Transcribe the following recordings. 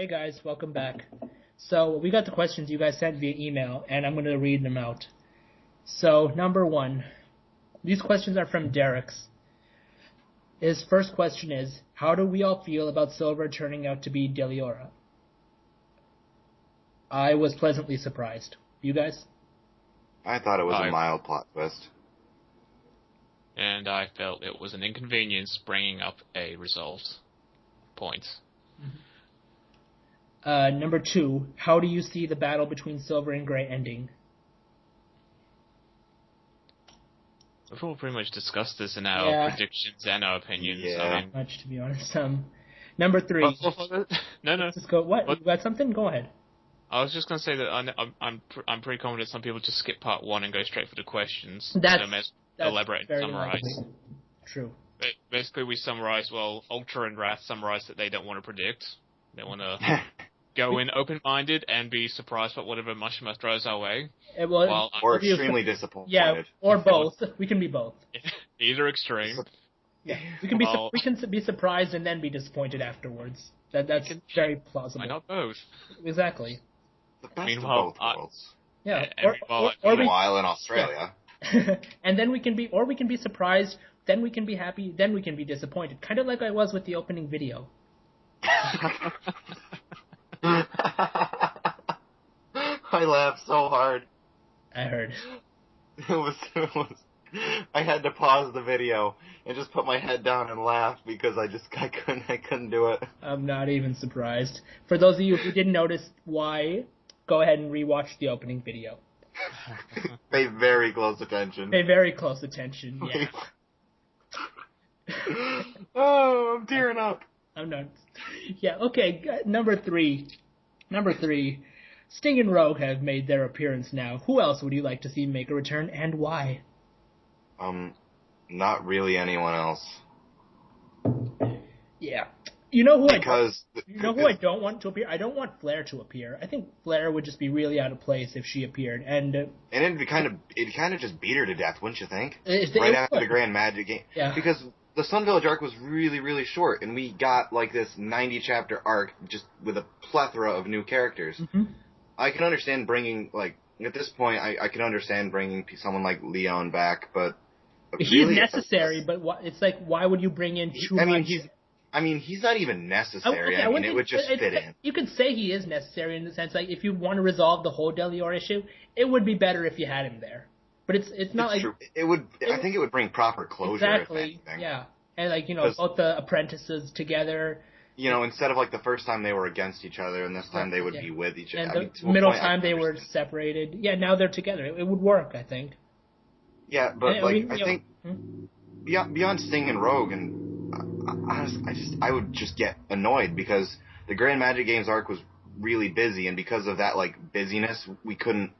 guys, welcome back. So we got the questions you guys sent via email, and I'm going to read them out. So number 1, these questions are from Derek's. His first question is, how do we all feel about Silver turning out to be Deliora? I was pleasantly surprised. You guys? I thought it was a mild plot twist. And I felt it was an inconvenience bringing up a result point. Number 2, how do you see the battle between Silver and Grey ending? We've all pretty much discussed this in our predictions and our opinions. Yeah. I mean, Not much, to be honest. Number 3. No. Let's just go. What? You got something? Go ahead. I was just going to say that I'm pretty confident some people just skip part 1 and go straight for the questions. That's elaborate and very summarize. likely. True. Basically, we summarize. Well, Ultra and Wrath summarize that they don't want to predict. They want to go in open-minded and be surprised by whatever Mashima throws our way. Or extremely disappointed. Yeah, or both. We can be both. Either extreme. Yeah, we can be surprised and then be disappointed afterwards. That's very plausible. Why not both? Exactly. The best of both worlds. Yeah. Meanwhile, in Australia. Yeah. And then we can be surprised. Then we can be happy. Then we can be disappointed. Kind of like I was with the opening video. I laughed so hard. I heard. It was. I had to pause the video and just put my head down and laugh because I couldn't do it. I'm not even surprised. For those of you who didn't notice why, go ahead and rewatch the opening video. Pay very close attention. Pay very close attention. Yeah. Oh, I'm tearing up. I'm not. Yeah. Okay. Number 3. Sting and Rogue have made their appearance now. Who else would you like to see make a return, and why? Not really anyone else. Yeah. You know who I don't want to appear? I don't want Flair to appear. I think Flair would just be really out of place if she appeared, and it'd kind of just beat her to death, wouldn't you think? Right after the Grand Magic game. Yeah. Because the Sun Village arc was really, really short, and we got like this 90-chapter arc just with a plethora of new characters. Mm-hmm. I can understand bringing, like, at this point, I can understand bringing someone like Leon back, but he's really, necessary. But it's like, why would you bring in too much? He's not even necessary. It would just fit in. You could say he is necessary in the sense, like, if you want to resolve the whole Delior issue, it would be better if you had him there. But it's not like... True. I think it would bring proper closure, exactly, if anything. Yeah. And, like, both the apprentices together... instead of, like, the first time they were against each other, and this time they would be with each other. And the middle time they were separated. Yeah, now they're together. It would work, I think. Yeah, but, I think... Beyond Sting and Rogue, and I would just get annoyed, because the Grand Magic Games arc was really busy, and because of that, like, busyness, we couldn't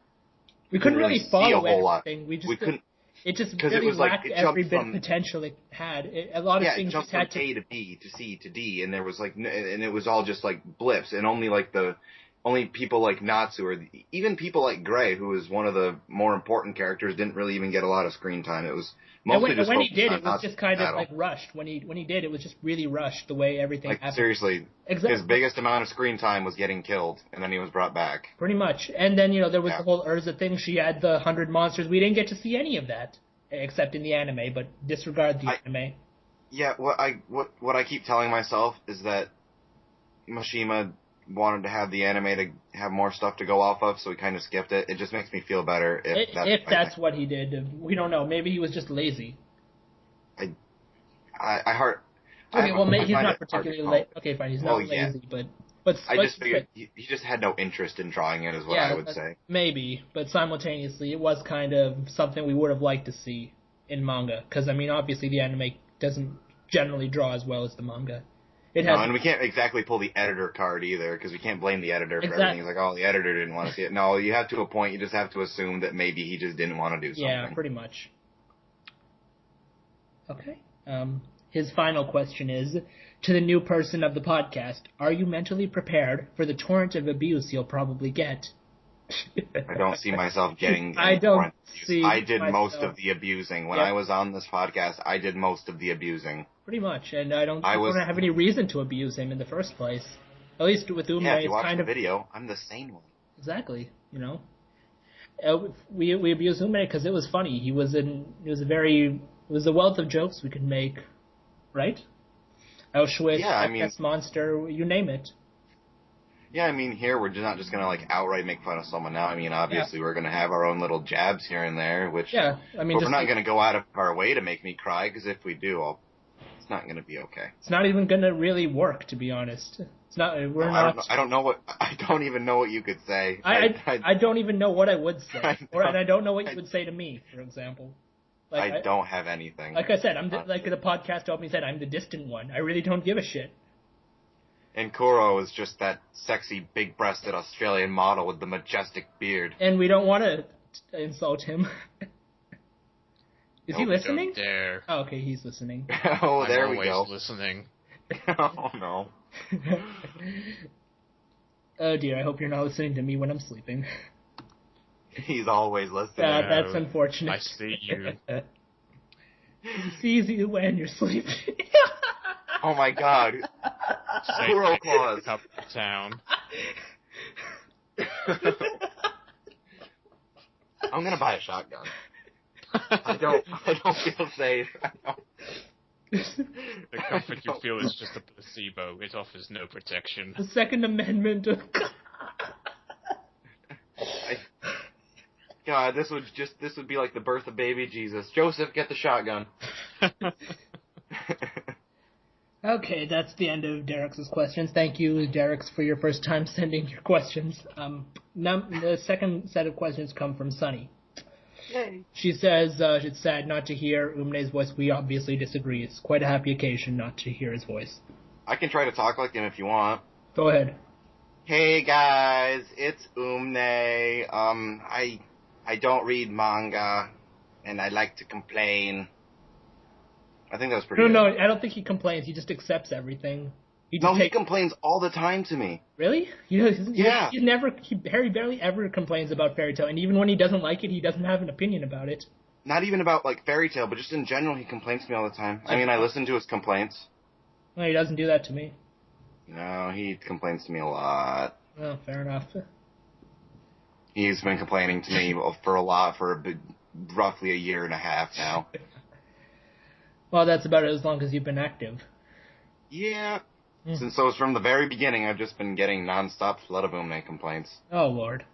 really follow everything. Lot. We couldn't. It just really lacked every bit of potential it had. A lot of things just had from A to B to C to D, and there was and it was all just like blips, and only people like Natsu or even people like Gray, who was one of the more important characters, didn't really even get a lot of screen time. It was mostly just when he did, it was Natsu's just kind battle. of like rushed. When he did, it was just really rushed the way everything happened. Seriously, exactly. His biggest amount of screen time was getting killed, and then he was brought back. Pretty much, and then there was the whole Urza thing. She had the 100 monsters. We didn't get to see any of that. Except in the anime, but disregard the anime. Yeah, what I keep telling myself is that Mashima wanted to have the anime to have more stuff to go off of, so he kind of skipped it. It just makes me feel better if that's what he did. We don't know. Maybe he was just lazy. He's not particularly lazy. Okay, fine. He's not lazy, but I just figured he just had no interest in drawing it, is what I would say. Maybe, but simultaneously, it was kind of something we would have liked to see in manga. Because, obviously the anime doesn't generally draw as well as the manga. And we can't exactly pull the editor card either, because we can't blame the editor for everything. It's like, the editor didn't want to see it. No, you have to a point, you just have to assume that maybe he just didn't want to do something. Yeah, pretty much. Okay. His final question is, to the new person of the podcast, are you mentally prepared for the torrent of abuse you'll probably get? I don't see myself getting I did most of the abusing. When I was on this podcast, I did most of the abusing. Pretty much, and I don't have any reason to abuse him in the first place. At least with Umne, if you watch kind the of video, I'm the sane one. Exactly. We abused Umne because it was funny. It was a wealth of jokes we could make, right? Auschwitz, FS Monster, you name it. Yeah, I mean, here we're not just gonna outright make fun of someone now. I mean, obviously we're gonna have our own little jabs here and there, which but we're not gonna go out of our way to make me cry, because if we do, it's not gonna be okay. It's not even gonna really work, to be honest. It's not. I don't know what. I don't even know what you could say. I don't even know what I would say, and I don't know what you would say to me, for example. I don't have anything. Like I said, like the podcast opening said, I'm the distant one. I really don't give a shit. And Kuro is just that sexy, big-breasted Australian model with the majestic beard. And we don't want to insult him. Is he listening? Don't dare. Oh, okay, he's listening. Oh, there we go. I'm always listening. Oh, no. Oh, dear, I hope you're not listening to me when I'm sleeping. He's always listening. That's unfortunate. I see you. He sees you when you're sleeping. Oh, my God. Kuro claws. Up town. I'm gonna buy a shotgun. I don't feel safe. The comfort you feel is just a placebo. It offers no protection. The Second Amendment of God, this would be like the birth of baby Jesus. Joseph, get the shotgun. Okay, that's the end of Derek's questions. Thank you, Derek, for your first time sending your questions. The second set of questions come from Sunny. Yay. She says it's sad not to hear Umne's voice. We obviously disagree. It's quite a happy occasion not to hear his voice. I can try to talk like him if you want. Go ahead. Hey guys, it's Umne. I don't read manga, and I like to complain. I think that was pretty good. No, I don't think he complains. He just accepts everything. He complains all the time to me. Really? Yeah. Harry barely ever complains about Fairy Tail, and even when he doesn't like it, he doesn't have an opinion about it. Not even about, Fairy Tail, but just in general, he complains to me all the time. I mean, I listen to his complaints. No, he doesn't do that to me. No, he complains to me a lot. Oh, fair enough. He's been complaining to me for roughly a year and a half now. Well, that's about as long as you've been active. Yeah. So from the very beginning, I've just been getting non-stop flood of Umne complaints. Oh, Lord.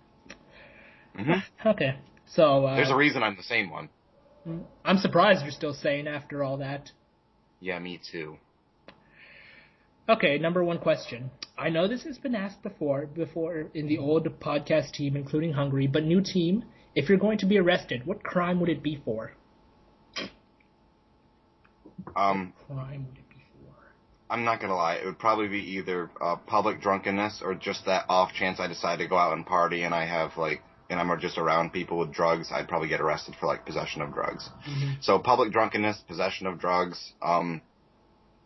Mm-hmm. Okay. So, there's a reason I'm the same one. I'm surprised you're still sane after all that. Yeah, me too. Okay, number one question. I know this has been asked before in the old podcast team, including Hungary, but new team, if you're going to be arrested, what crime would it be for? What crime would it be for? I'm not gonna lie, it would probably be either public drunkenness or just that off chance I decide to go out and party and I have and I'm just around people with drugs, I'd probably get arrested for possession of drugs. Mm-hmm. So public drunkenness, possession of drugs,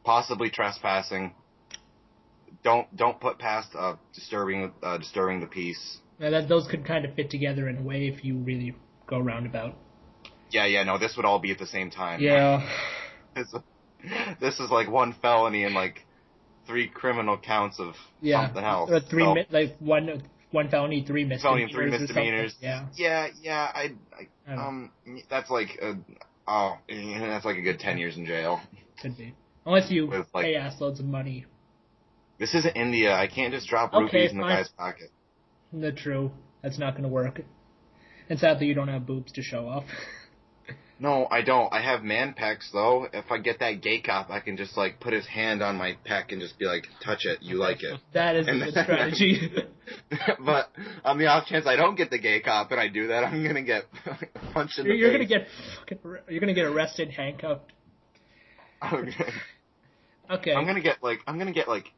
possibly trespassing. Don't put past disturbing the peace. Now those could kind of fit together in a way if you really go roundabout. Yeah, no, this would all be at the same time. Yeah. This is one felony and 3 criminal counts of something else. Or one felony, 3 misdemeanors. Felony and 3 misdemeanors. Yeah. Yeah. That's that's a good 10 years in jail. Could be, unless you pay ass loads of money. This isn't India. I can't just drop rupees in the guy's pocket. That's true. That's not going to work. And sadly, you don't have boobs to show off. No, I don't. I have man pecs, though. If I get that gay cop, I can just, put his hand on my pec and just be like, touch it, you like it. That is a good strategy. But on the off chance I don't get the gay cop and I do that, I'm going to get punched in the face. You're going to get arrested, handcuffed. Okay. I'm gonna get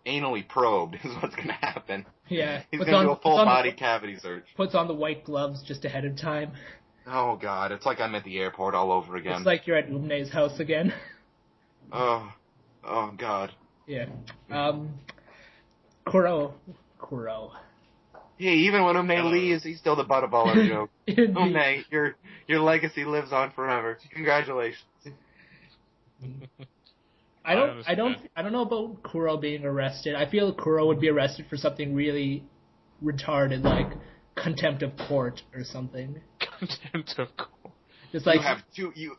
anally probed is what's gonna happen. Yeah. He's gonna do a full body cavity search. Puts on the white gloves just ahead of time. Oh God, it's like I'm at the airport all over again. It's like you're at Umne's house again. Oh God. Yeah. Kuro. Hey, even when Umne leaves, he's still the butt of all our jokes. Umne, your legacy lives on forever. Congratulations. I don't know about Kuro being arrested. I feel Kuro would be arrested for something really retarded, like contempt of court or something. Contempt of court. Just like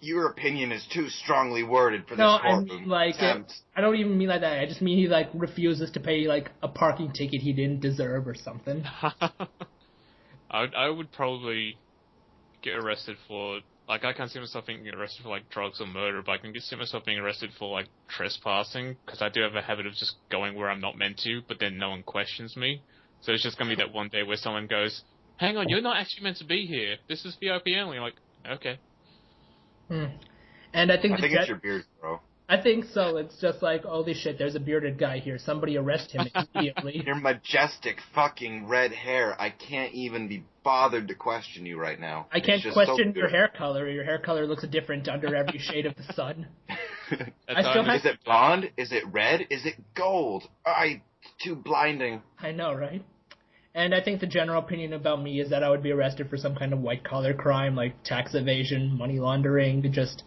your opinion is too strongly worded for this courtroom. I mean, like I don't even mean like that. I just mean he like refuses to pay like a parking ticket he didn't deserve or something. I would probably get arrested for, like, I can't see myself being arrested for like drugs or murder, but I can see myself being arrested for like trespassing, because I do have a habit of just going where I'm not meant to, but then no one questions me. So it's just gonna be that one day where someone goes, "Hang on, you're not actually meant to be here. This is VIP only." Like, okay. And I think it's your beard, bro. I think so. It's just like, holy shit, there's a bearded guy here. Somebody arrest him immediately. Your majestic fucking red hair. I can't even be bothered to question you right now. I can't question your hair color. Your hair color looks different under every shade of the sun. Is it blonde? Is it red? Is it gold? Too blinding. I know, right? And I think the general opinion about me is that I would be arrested for some kind of white-collar crime, like tax evasion, money laundering, just,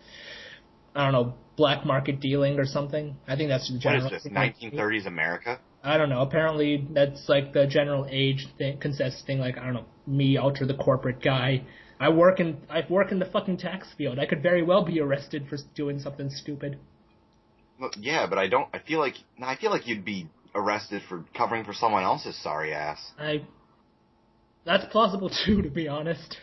I don't know, black market dealing or something. I think that's the general... What is this, 1930s America? I don't know. Apparently, that's like the general age consensus thing. Like, I don't know, me, ultra the corporate guy. I work in the fucking tax field. I could very well be arrested for doing something stupid. Well, yeah, but I feel like you'd be arrested for covering for someone else's sorry ass. That's plausible too, to be honest.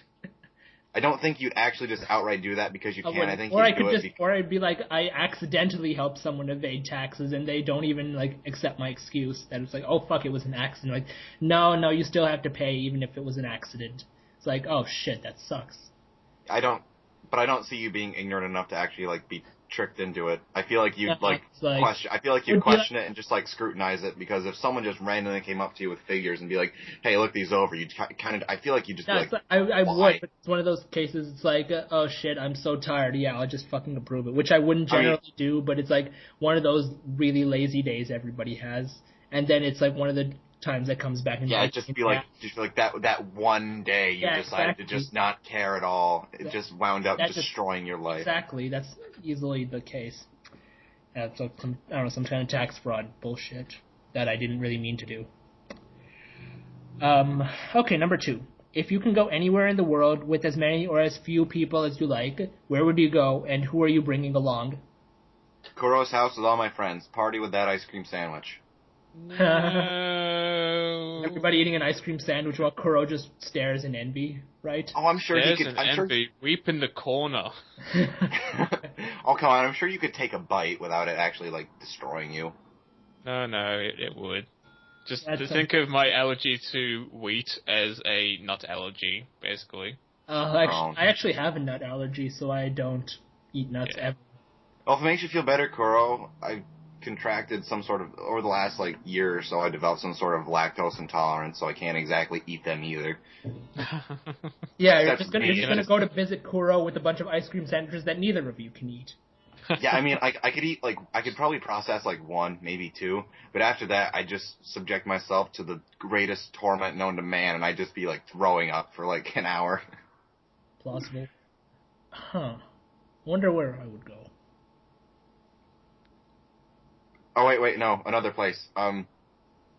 I don't think you'd actually just outright do that because you can. I think or I'd be like, I accidentally helped someone evade taxes, and they don't even like accept my excuse that it's like, oh fuck, it was an accident. Like, no, you still have to pay even if it was an accident. It's like, oh shit, that sucks. I don't see you being ignorant enough to actually like be tricked into it. I feel like you'd question. I feel like you'd question it and just like scrutinize it, because if someone just randomly came up to you with figures and be like, "Hey, look these over," you'd kind of. I feel like you just be like, I would, but it's one of those cases. It's like, oh shit, I'm so tired. Yeah, I'll just fucking approve it, which I wouldn't generally do, but it's like one of those really lazy days everybody has, and then it's like one of the times that comes back. And just be like that one day you decided to just not care at all. It just wound up destroying your life. Exactly, that's easily the case. That's some kind of tax fraud bullshit that I didn't really mean to do. Okay, number 2. If you can go anywhere in the world with as many or as few people as you like, where would you go, and who are you bringing along? Kuro's house with all my friends. Party with that ice cream sandwich. No. Everybody eating an ice cream sandwich while Kuro just stares in envy, right? Oh, I'm sure he could. Weep in the corner. Oh, come on! I'm sure you could take a bite without it actually like destroying you. No, it would. Just think of my allergy to wheat as a nut allergy, basically. I actually have a nut allergy, so I don't eat nuts ever. Well, if it makes you feel better, Kuro, I contracted some sort of, over the last like year or so, I developed some sort of lactose intolerance, so I can't exactly eat them either. Yeah, you're just gonna go to visit Kuro with a bunch of ice cream sandwiches that neither of you can eat. Yeah, I mean, I could eat, like, I could probably process like 1, maybe 2, but after that, I just subject myself to the greatest torment known to man, and I'd just be like throwing up for like an hour. Plausible. Huh. Wonder where I would go. Oh, wait, no, another place.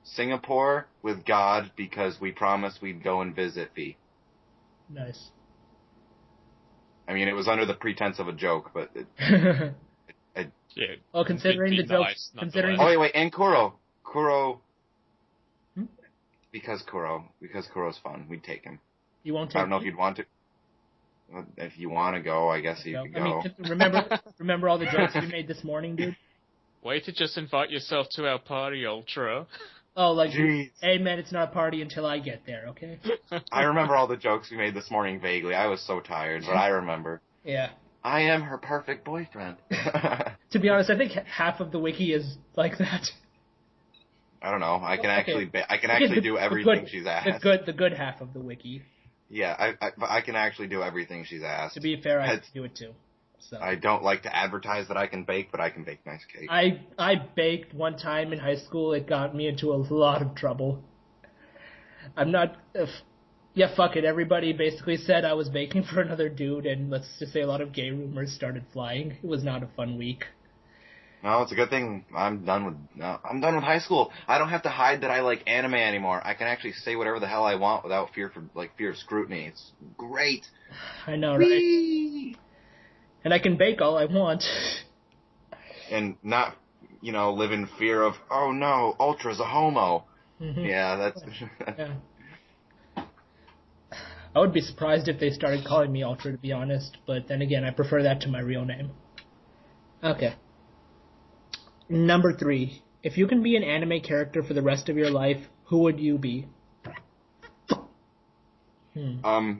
Singapore with God, because we promised we'd go and visit V. Nice. I mean, it was under the pretense of a joke, but well, considering the joke, Oh, wait, and Kuro, because Kuro's fun, we'd take him. You won't take I don't know if you'd want to. If you want to go, I guess you could go. I mean, remember all the jokes we made this morning, dude? Way to just invite yourself to our party, Ultra. Oh, like, jeez. Hey man, it's not a party until I get there, okay? I remember all the jokes we made this morning vaguely. I was so tired, but I remember. Yeah. I am her perfect boyfriend. To be honest, I think half of the wiki is like that. I don't know. I can actually do everything she's asked. The good half of the wiki. Yeah, I can actually do everything she's asked. To be fair, I can do it too. So. I don't like to advertise that I can bake, but I can bake nice cake. I baked one time in high school. It got me into a lot of trouble. I'm not... fuck it. Everybody basically said I was baking for another dude, and let's just say a lot of gay rumors started flying. It was not a fun week. No, it's a good thing I'm done with high school. I don't have to hide that I like anime anymore. I can actually say whatever the hell I want without fear of scrutiny. It's great. I know, Whee! right? And I can bake all I want. And not, live in fear of, oh no, Ultra's a homo. Mm-hmm. Yeah, that's... Yeah. I would be surprised if they started calling me Ultra, to be honest, but then again, I prefer that to my real name. Okay. Number 3. If you can be an anime character for the rest of your life, who would you be? I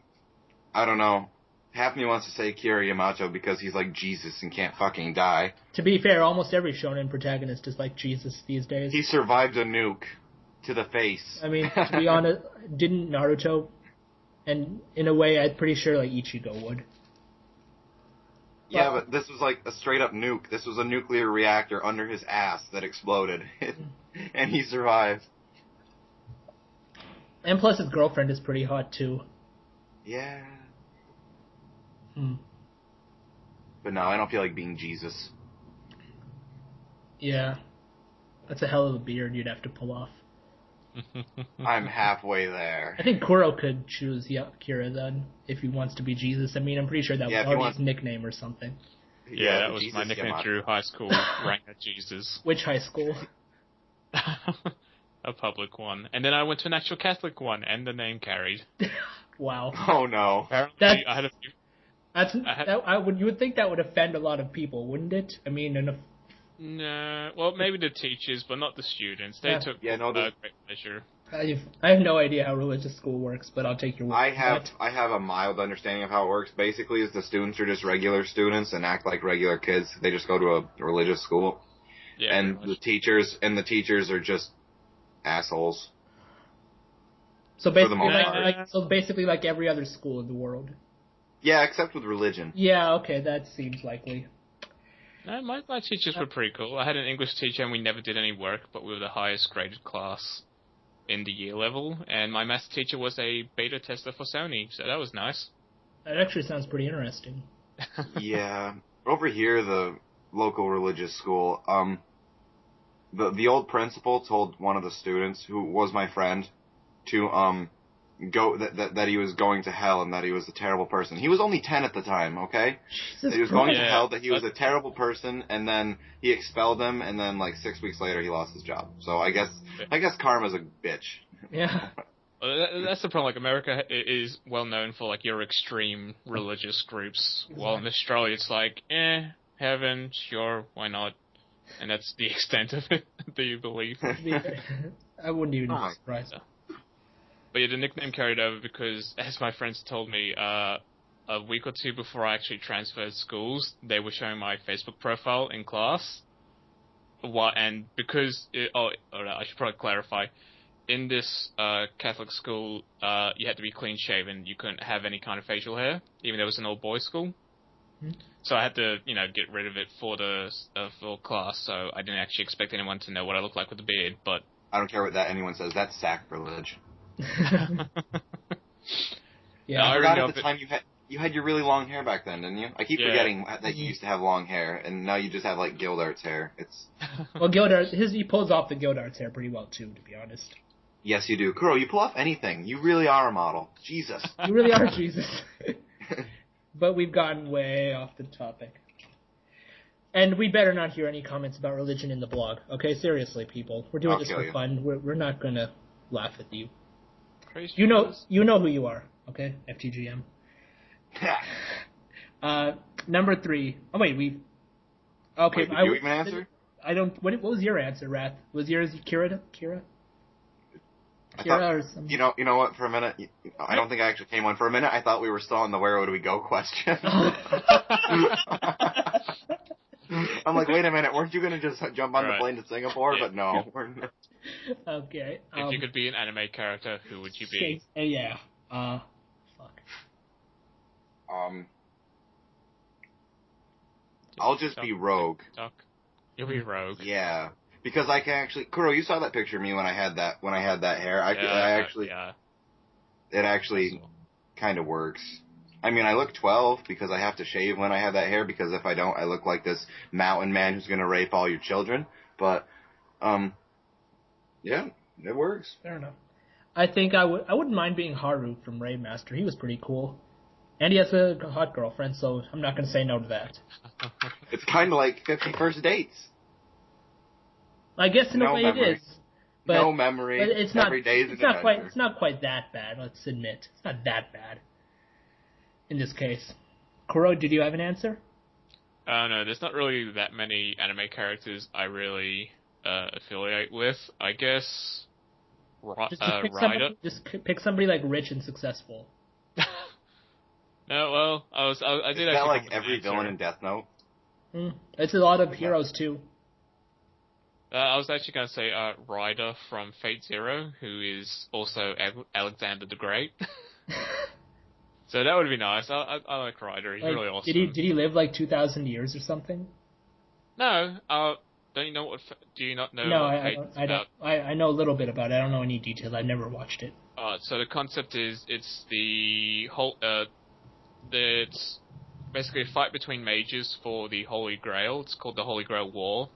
don't know. Half me wants to say Kira Yamato because he's like Jesus and can't fucking die. To be fair, almost every shonen protagonist is like Jesus these days. He survived a nuke to the face. I mean, to be honest, didn't Naruto? And in a way, I'm pretty sure like Ichigo would. Yeah, but this was like a straight up nuke. This was a nuclear reactor under his ass that exploded. And he survived. And plus his girlfriend is pretty hot too. Yeah. But no, I don't feel like being Jesus. Yeah. That's a hell of a beard you'd have to pull off. I'm halfway there. I think Kuro could choose Kira then, if he wants to be Jesus. I mean, I'm pretty sure that was already his nickname or something. Yeah, that was Jesus my nickname through high school, rank at Jesus. Which high school? A public one. And then I went to an actual Catholic one, and the name carried. Wow. Oh no. Apparently, I had a few... you would think that would offend a lot of people, wouldn't it? I mean, No, well, maybe the teachers, but not the students. They took great pleasure. I have no idea how religious school works, but I'll take your word. I have a mild understanding of how it works. Basically, is the students are just regular students and act like regular kids. They just go to a religious school, and the teachers are just assholes. So basically, like every other school in the world. Yeah, except with religion. Yeah, okay, that seems likely. No, my teachers were pretty cool. I had an English teacher and we never did any work, but we were the highest graded class in the year level. And my maths teacher was a beta tester for Sony, so that was nice. That actually sounds pretty interesting. Yeah. Over here, the local religious school, the old principal told one of the students, who was my friend, to go that he was going to hell and that he was a terrible person. He was only 10 at the time, okay? That he was going to hell, that he was a terrible person, and then he expelled him, and then like 6 weeks later he lost his job. So I guess karma's a bitch. Yeah. That's the problem. Like, America is well known for like your extreme religious groups, while in Australia it's like, heaven, sure, why not? And that's the extent of it. Do you believe? I wouldn't even be surprised. But yeah, the nickname carried over because, as my friends told me, a week or two before I actually transferred schools, they were showing my Facebook profile in class. And because, I should probably clarify, in this Catholic school, you had to be clean shaven. You couldn't have any kind of facial hair, even though it was an all boys school. Mm-hmm. So I had to, get rid of it for the full class. So I didn't actually expect anyone to know what I looked like with a beard. But I don't care what anyone says. That's sacrilege. Yeah, I forgot at the time you had your really long hair back then, didn't you? I keep forgetting that you used to have long hair, and now you just have like Gildart's hair. It's well, Gildart, he pulls off the Gildart's hair pretty well too, to be honest. Yes, you do, Kuro. You pull off anything. You really are a model. Jesus. You really are Jesus. But we've gotten way off the topic. And we better not hear any comments about religion in the blog. Okay, seriously, people. We're doing this for fun. We're not gonna laugh at you. Crazy. You know who you are. Okay, FTGM. Number 3. Oh wait, okay. Wait, did you even answer? I don't. What was your answer, Wrath? Was yours Kira? Kira or something? You know what? For a minute, I don't think I actually came on. For a minute, I thought we were still on the "Where would we go?" question. I'm like, wait a minute, weren't you going to just jump on the plane to Singapore? But no, we're not. Okay. If you could be an anime character, who would you be? Yeah. Fuck. I'll just be Rogue. You'll be Rogue. Yeah, because I can actually. Kuro, you saw that picture of me when I had that hair. It actually kind of works. I mean, I look 12 because I have to shave when I have that hair, because if I don't, I look like this mountain man who's going to rape all your children. But, yeah, it works. Fair enough. I think I wouldn't mind being Haru from Raidmaster. He was pretty cool. And he has a hot girlfriend, so I'm not going to say no to that. It's kind of like 50 First Dates. I guess in a way memory. it is. But, no memory. But it's not. Every day is it's an not adventure. quite. It's not quite that bad. Let's admit, it's not that bad. In this case, Kuro, did you have an answer? No, there's not really that many anime characters I really affiliate with. I guess Ryder. Just pick somebody like rich and successful. No, well, I did. Is that like every answer. villain in Death Note? It's a lot of heroes too. I was actually going to say Ryder from Fate Zero, who is also Alexander the Great. So that would be nice. I like Ryder. He's really awesome. Did he live like 2,000 years or something? No. Don't you know what? Do you not know? No, what I don't. I know a little bit about it. I don't know any details. I've never watched it. So the concept is it's the whole. It's basically a fight between mages for the Holy Grail. It's called the Holy Grail War.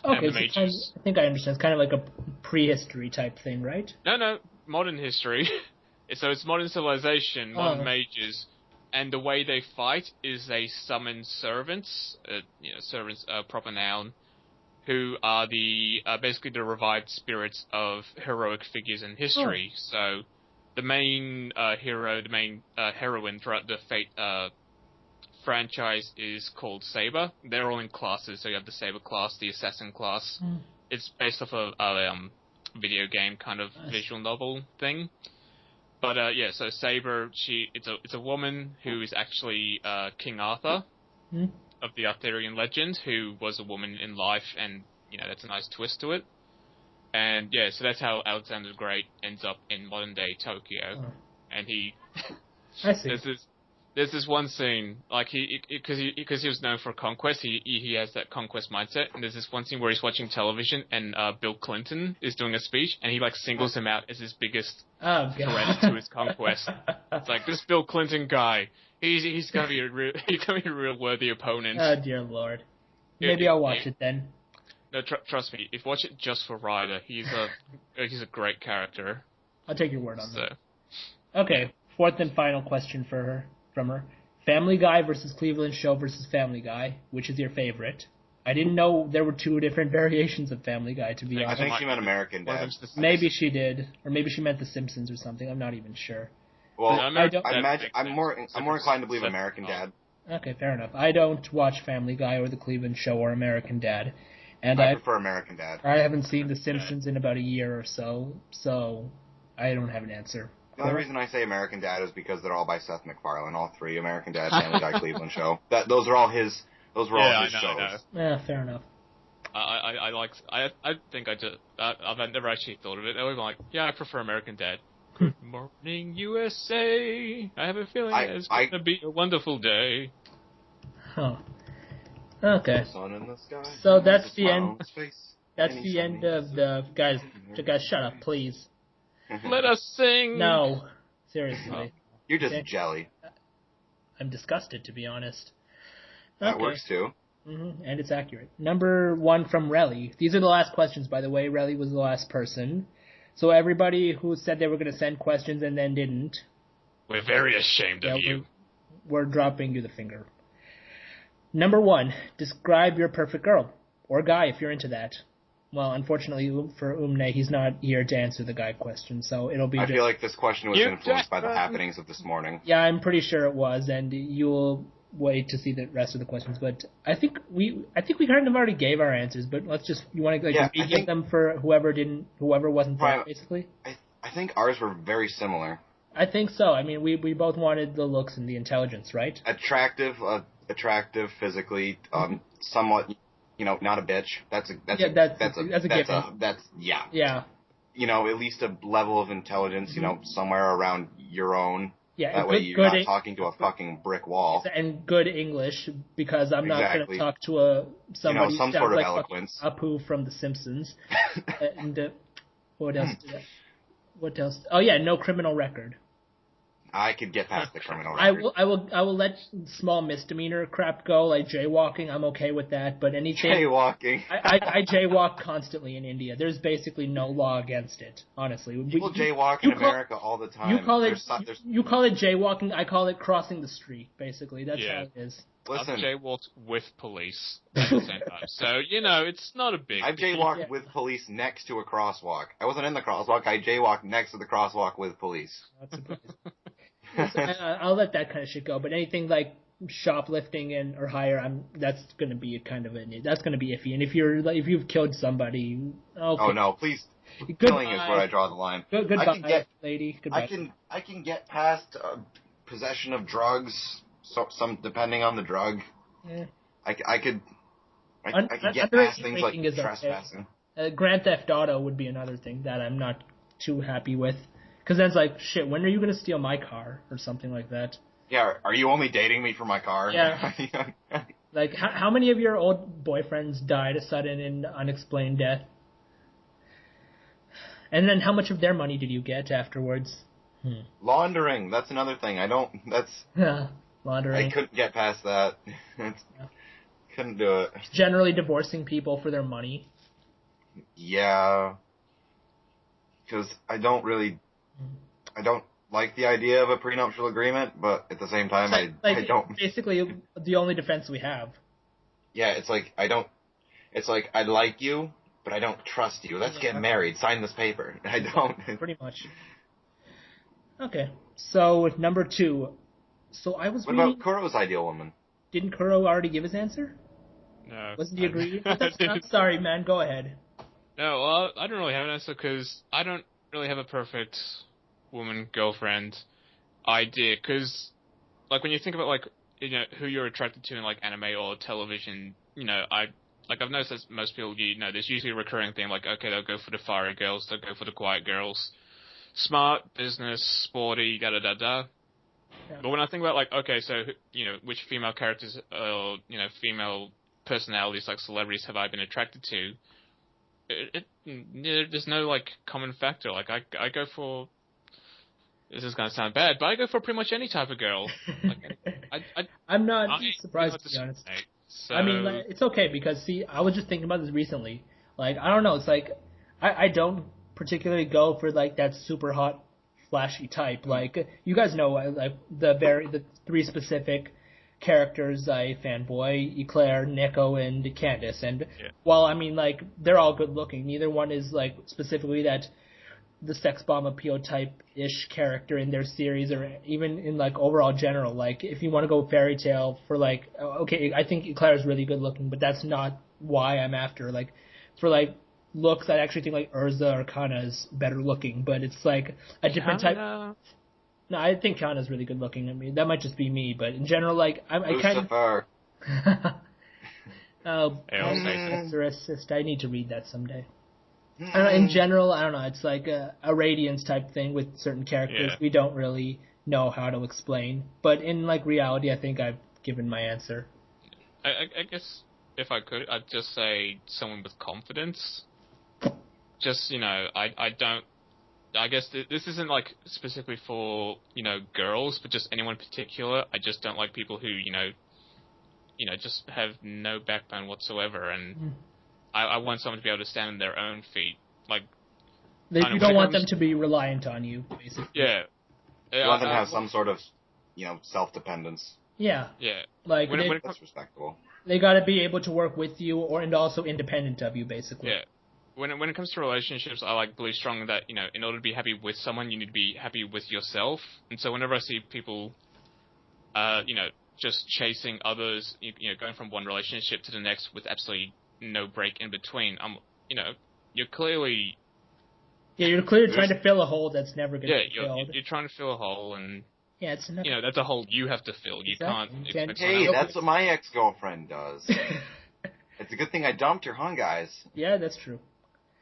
Okay, so I think I understand. It's kind of like a prehistory type thing, right? No, modern history. So it's modern civilization, modern mages, and the way they fight is they summon servants, servants, proper noun, who are basically the revived spirits of heroic figures in history. So the main hero, the main heroine throughout the Fate franchise is called Saber. They're all in classes, so you have the Saber class, the Assassin class. It's based off of a video game kind of visual novel thing. But so Saber, it's a woman who is actually King Arthur of the Arthurian legend, who was a woman in life, and that's a nice twist to it. And so that's how Alexander the Great ends up in modern day Tokyo. And I see. There's this one scene, like because he was known for conquest, he has that conquest mindset. And there's this one scene where he's watching television, and Bill Clinton is doing a speech, and he singles him out as his biggest threat to his conquest. It's like, this Bill Clinton guy, he's gonna be a real worthy opponent. Oh dear Lord. Maybe I'll watch it then. No, trust me. If you watch it just for Ryder, he's a great character. I'll take your word on that. Okay, fourth and final question from her. Family Guy versus Cleveland Show versus Family Guy. Which is your favorite? I didn't know there were two different variations of Family Guy, to be honest. I think she meant American Dad. Maybe she did, or maybe she meant The Simpsons or something. I'm not even sure. Well, I'm more inclined to believe American Dad. Okay, fair enough. I don't watch Family Guy or The Cleveland Show or American Dad. And I prefer American Dad. I haven't seen The Simpsons in about a year or so I don't have an answer. The only reason I say American Dad is because they're all by Seth MacFarlane, all three: American Dad, Family Guy, Cleveland Show. Those are all his shows. Yeah, fair enough. I think I've never actually thought of it. I was like, I prefer American Dad. Good morning, USA. I have a feeling it's going to be a wonderful day. Huh. Okay. Sun in the sky. So that's the end. That's the end of the guys. Shut up, please. Let us sing. No, seriously. You're just jelly. I'm disgusted, to be honest. That works too. And it's accurate. Number 1 from Relly. These are the last questions, by the way. Relly was the last person. So everybody who said they were going to send questions and then didn't. We're very ashamed of you. We're dropping you the finger. Number 1, describe your perfect girl. Or guy, if you're into that. Well, unfortunately for Umne, he's not here to answer the guy question, so it'll be... I feel like this question was influenced by the happenings of this morning. Yeah, I'm pretty sure it was, and you'll wait to see the rest of the questions. But I think we kind of already gave our answers, but let's just... You want to give them for whoever wasn't there, basically? I think ours were very similar. I think so. I mean, we both wanted the looks and the intelligence, right? Attractive physically, somewhat... not a bitch. That's a given. Yeah. At least a level of intelligence, somewhere around your own. Yeah. That way you're not talking to a fucking brick wall. And good English, because I'm not going to talk to somebody some who sounds sort of like eloquence. Apu from The Simpsons. And what else? What else? Oh yeah, no criminal record. I could get past the criminal I record. will let small misdemeanor crap go, like jaywalking. I'm okay with that, but anything Jaywalking. I jaywalk constantly in India. There's basically no law against it, honestly. People jaywalk in America all the time. You call it jaywalking. I call it crossing the street. Basically, that's how it is. Listen, I've jaywalked with police at the same time, so it's not a big. I've jaywalked with police next to a crosswalk. I wasn't in the crosswalk. I jaywalked next to the crosswalk with police. I'll let that kind of shit go. But anything like shoplifting or higher, that's going to be that's going to be iffy. And if you've killed somebody, okay. Oh no, please. Killing is where I draw the line. Goodbye, lady. Goodbye. I can get past possession of drugs. Some depending on the drug. Yeah. I could get past things like trespassing. Okay. Grand Theft Auto would be another thing that I'm not too happy with. Because then it's like, shit, when are you going to steal my car? Or something like that. Yeah, are you only dating me for my car? Yeah. Like, how many of your old boyfriends died a sudden and unexplained death? And then how much of their money did you get afterwards? Laundering, that's another thing. Laundering. I couldn't get past that. Couldn't do it. Generally divorcing people for their money. Yeah. Because I don't like the idea of a prenuptial agreement, but at the same time, I don't. Basically, the only defense we have. Yeah, it's like, I like you, but I don't trust you. Let's get married. Sign this paper. I don't. Pretty much. Okay. So, number 2. So I was reading... What about Kuro's ideal woman? Didn't Kuro already give his answer? No. Wasn't he agreed? I'm sorry, man. Go ahead. No, well, I don't really have an answer because I don't really have a perfect woman girlfriend idea. Because, like, when you think about, like, who you're attracted to in, like, anime or television, I've noticed that most people, there's usually a recurring theme, like, okay, they'll go for the fiery girls, they'll go for the quiet girls. Smart, business, sporty, da-da-da-da. Yeah. But when I think about, like, okay, so, which female characters, female personalities, like celebrities, have I been attracted to, there's no, like, common factor. Like, I go for, this is going to sound bad, but I go for pretty much any type of girl. Like, I'm not surprised, to be honest. So... I mean, like, it's okay, because, see, I was just thinking about this recently. Like, I don't know, it's like, I don't particularly go for, like, that super hot, flashy type. Like, you guys know, like, the 3 specific characters I fanboy: Eclair, Nico, and Candace. And while, I mean, like, they're all good looking, neither one is, like, specifically that the sex bomb appeal type-ish character in their series, or even in, like, overall general. Like, if you want to go fairy tale for, like, okay, I think Eclair is really good looking, but that's not why I'm after. Like, for, like, looks, I actually think, like, Urza or Kana is better looking, but it's, like, a different type. No, I think Kana's really good looking. I mean, that might just be me, but in general, like, I kind of... Oh, assist. I need to read that someday. I don't know, in general, I don't know, it's like a Radiance type thing with certain characters we don't really know how to explain. But in, like, reality, I think I've given my answer. I guess, if I could, I'd just say someone with confidence. Just, I guess this isn't, like, specifically for, girls, but just anyone in particular. I just don't like people who, just have no backbone whatsoever, and I want someone to be able to stand on their own feet. Like, you don't want them to be reliant on you, basically. Yeah. You want them to have some sort of, self-dependence. Yeah. Yeah. Like, that's respectable. They gotta be able to work with you, and also independent of you, basically. Yeah. When it comes to relationships, I believe strongly that, in order to be happy with someone, you need to be happy with yourself. And so whenever I see people, just chasing others, going from one relationship to the next with absolutely no break in between, you're clearly... Yeah, you're clearly trying to fill a hole that's never going to be filled. You're trying to fill a hole, and... Yeah, it's enough. That's a hole you have to fill. You can't expect someone else. Hey, that's what my ex-girlfriend does. It's a good thing I dumped her, huh, guys? Yeah, that's true.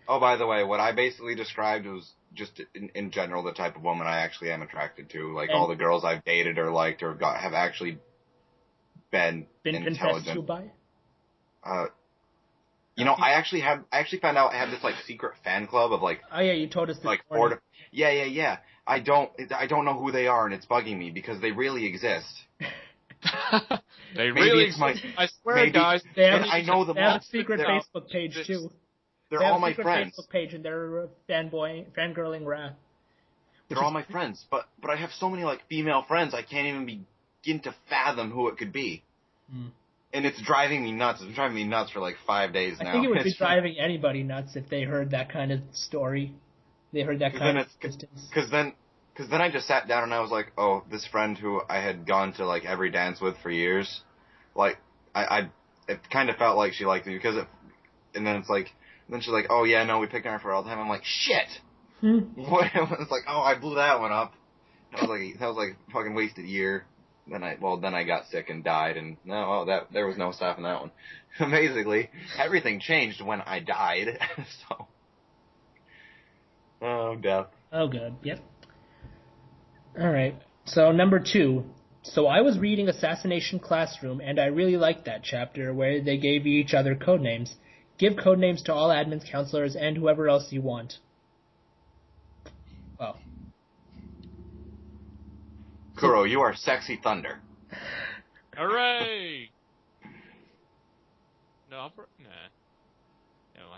Oh, by the way, what I basically described was just in general the type of woman I actually am attracted to. Like, all the girls I've dated or liked or have actually been intelligent. Confessed to by? I actually found out I had this, like, secret fan club of, like... Oh, yeah, you told us this like, morning. Yeah. I don't know who they are, and it's bugging me because they really exist. They really exist. I swear, guys. I know them all. They have a secret Facebook page too. They're all my friends. They have a secret Facebook page, and they're fangirling Wrath. They're all my friends, but I have so many like female friends, I can't even begin to fathom who it could be. Mm. And it's driving me nuts. It's been driving me nuts for like 5 days now. I think it would be driving anybody nuts if they heard that kind of story. They heard that kind of existence. Because then I just sat down and I was like, oh, this friend who I had gone to like every dance with for years, like it kind of felt like she liked me and then it's like, then she's like, oh yeah, no, we picked on her for all the time. I'm like, shit. It's like, oh, I blew that one up. That was like a fucking wasted year. Then I got sick and died, and there was no stopping that one. Basically, everything changed when I died. So, death. Oh, good. Yep. All right. So number 2. So I was reading Assassination Classroom, and I really liked that chapter where they gave each other code names. Give code names to all admins, counselors, and whoever else you want. Wow. Kuro, you are sexy thunder. Hooray! No, Never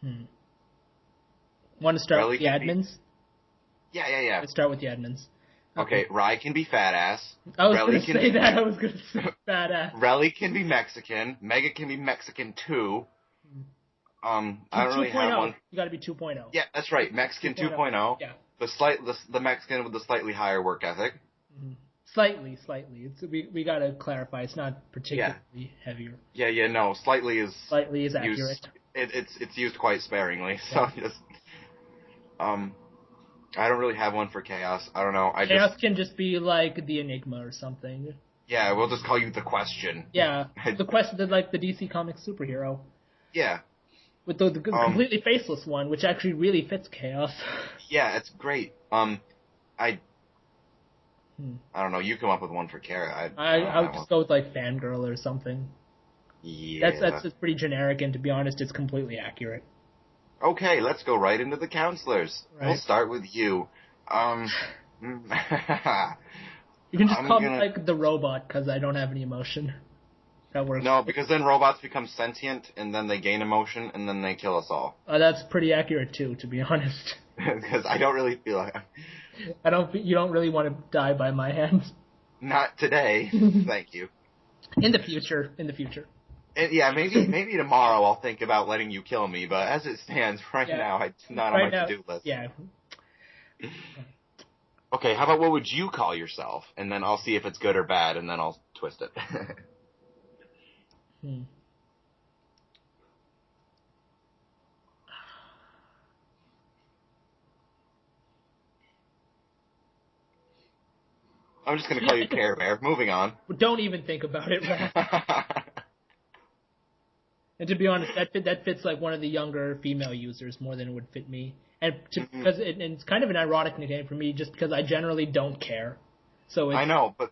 mind. Want to start with the admins? Yeah. Let's start with the admins. Okay, Rai can be fat ass. I was going to say that. I was going to say fat ass. Relly can be Mexican. Mega can be Mexican too. I don't really have one. You got to be 2.0. Yeah, that's right. Mexican 2.0. Yeah. The Mexican with the slightly higher work ethic. Mm-hmm. Slightly. We got to clarify. It's not particularly heavier. Yeah. No, slightly is accurate. It's used quite sparingly. So just I don't really have one for Chaos. I don't know. Chaos can just be like the Enigma or something. Yeah, we'll just call you the Question. Yeah, the Question, like the DC Comics superhero. Yeah. With the completely faceless one, which actually really fits Chaos. Yeah, it's great. I don't know. You come up with one for Kara. I would just go with like Fangirl or something. Yeah. That's just pretty generic, and to be honest, it's completely accurate. Okay, let's go right into the counselors. Right. We'll start with you. You can just call me like the robot because I don't have any emotion. That works. No, because then robots become sentient, and then they gain emotion, and then they kill us all. That's pretty accurate too, to be honest. Because I don't really feel like you don't really want to die by my hands. Not today. Thank you. In the future. Yeah, maybe tomorrow I'll think about letting you kill me, but as it stands now, it's not on my to-do list. Yeah. Okay, how about what would you call yourself? And then I'll see if it's good or bad, and then I'll twist it. I'm just going to call you Care Bear. Moving on. Don't even think about it, Raph. And to be honest, that fits like one of the younger female users more than it would fit me. And because it's kind of an ironic nickname for me, just because I generally don't care. So I know, but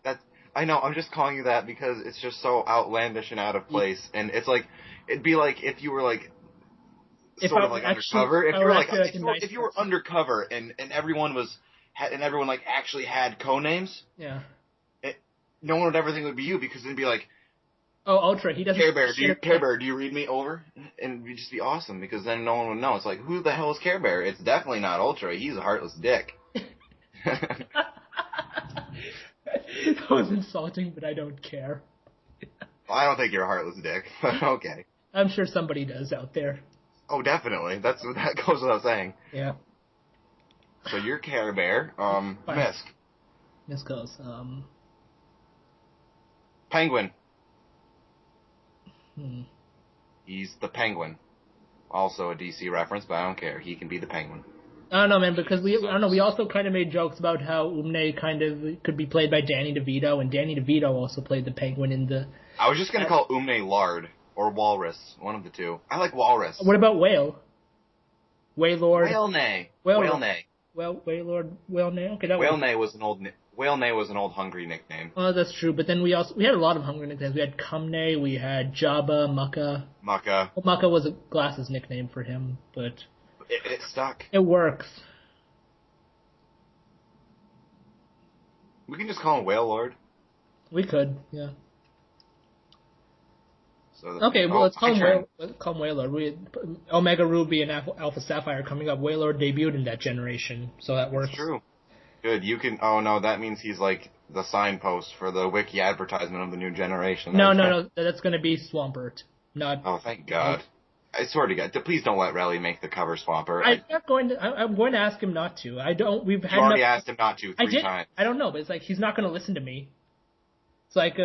I'm just calling you that because it's just so outlandish and out of place. And it's like it'd be like if you were like sort of like undercover. If you were undercover and everyone like actually had codenames. Yeah. No one would ever think it would be you because it'd be like. Oh, Ultra, he doesn't... Care Bear, do you read me over? And it'd just be awesome, because then no one would know. It's like, who the hell is Care Bear? It's definitely not Ultra. He's a heartless dick. That was insulting, but I don't care. Well, I don't think you're a heartless dick, but okay. I'm sure somebody does out there. Oh, definitely. That goes without saying. Yeah. So you're Care Bear. Misk. Misk goes, Penguin. He's the Penguin. Also a DC reference, but I don't care. He can be the Penguin. I don't know, man, because we also kind of made jokes about how Umne kind of could be played by Danny DeVito, and Danny DeVito also played the Penguin in the... I was just going to call Umne Lard, or Walrus, one of the two. I like Walrus. What about Whale? Waylord? Whale-nay. Waylord, Whale-nay? Okay, Whale-nay was an old hungry nickname. Oh, that's true, but then we had a lot of hungry nicknames. We had Cumne, we had Jabba, Mucka. Mucka. Well, Mucka was a Glass's nickname for him, but... It stuck. It works. We can just call him Whale Lord. We could, yeah. So okay, well, let's call him Whale Lord. Omega Ruby and Alpha Sapphire coming up. Whale Lord debuted in that generation, so that works. That's true. Good. You can. Oh no, that means he's like the signpost for the Wiki advertisement of the new generation. No. That's going to be Swampert. Not. Oh, thank God. I swear to God, please don't let Relly make the cover Swampert. I'm going to ask him not to. I don't. We've had. You already asked him not to 3 times. I don't know, but it's like he's not going to listen to me. It's like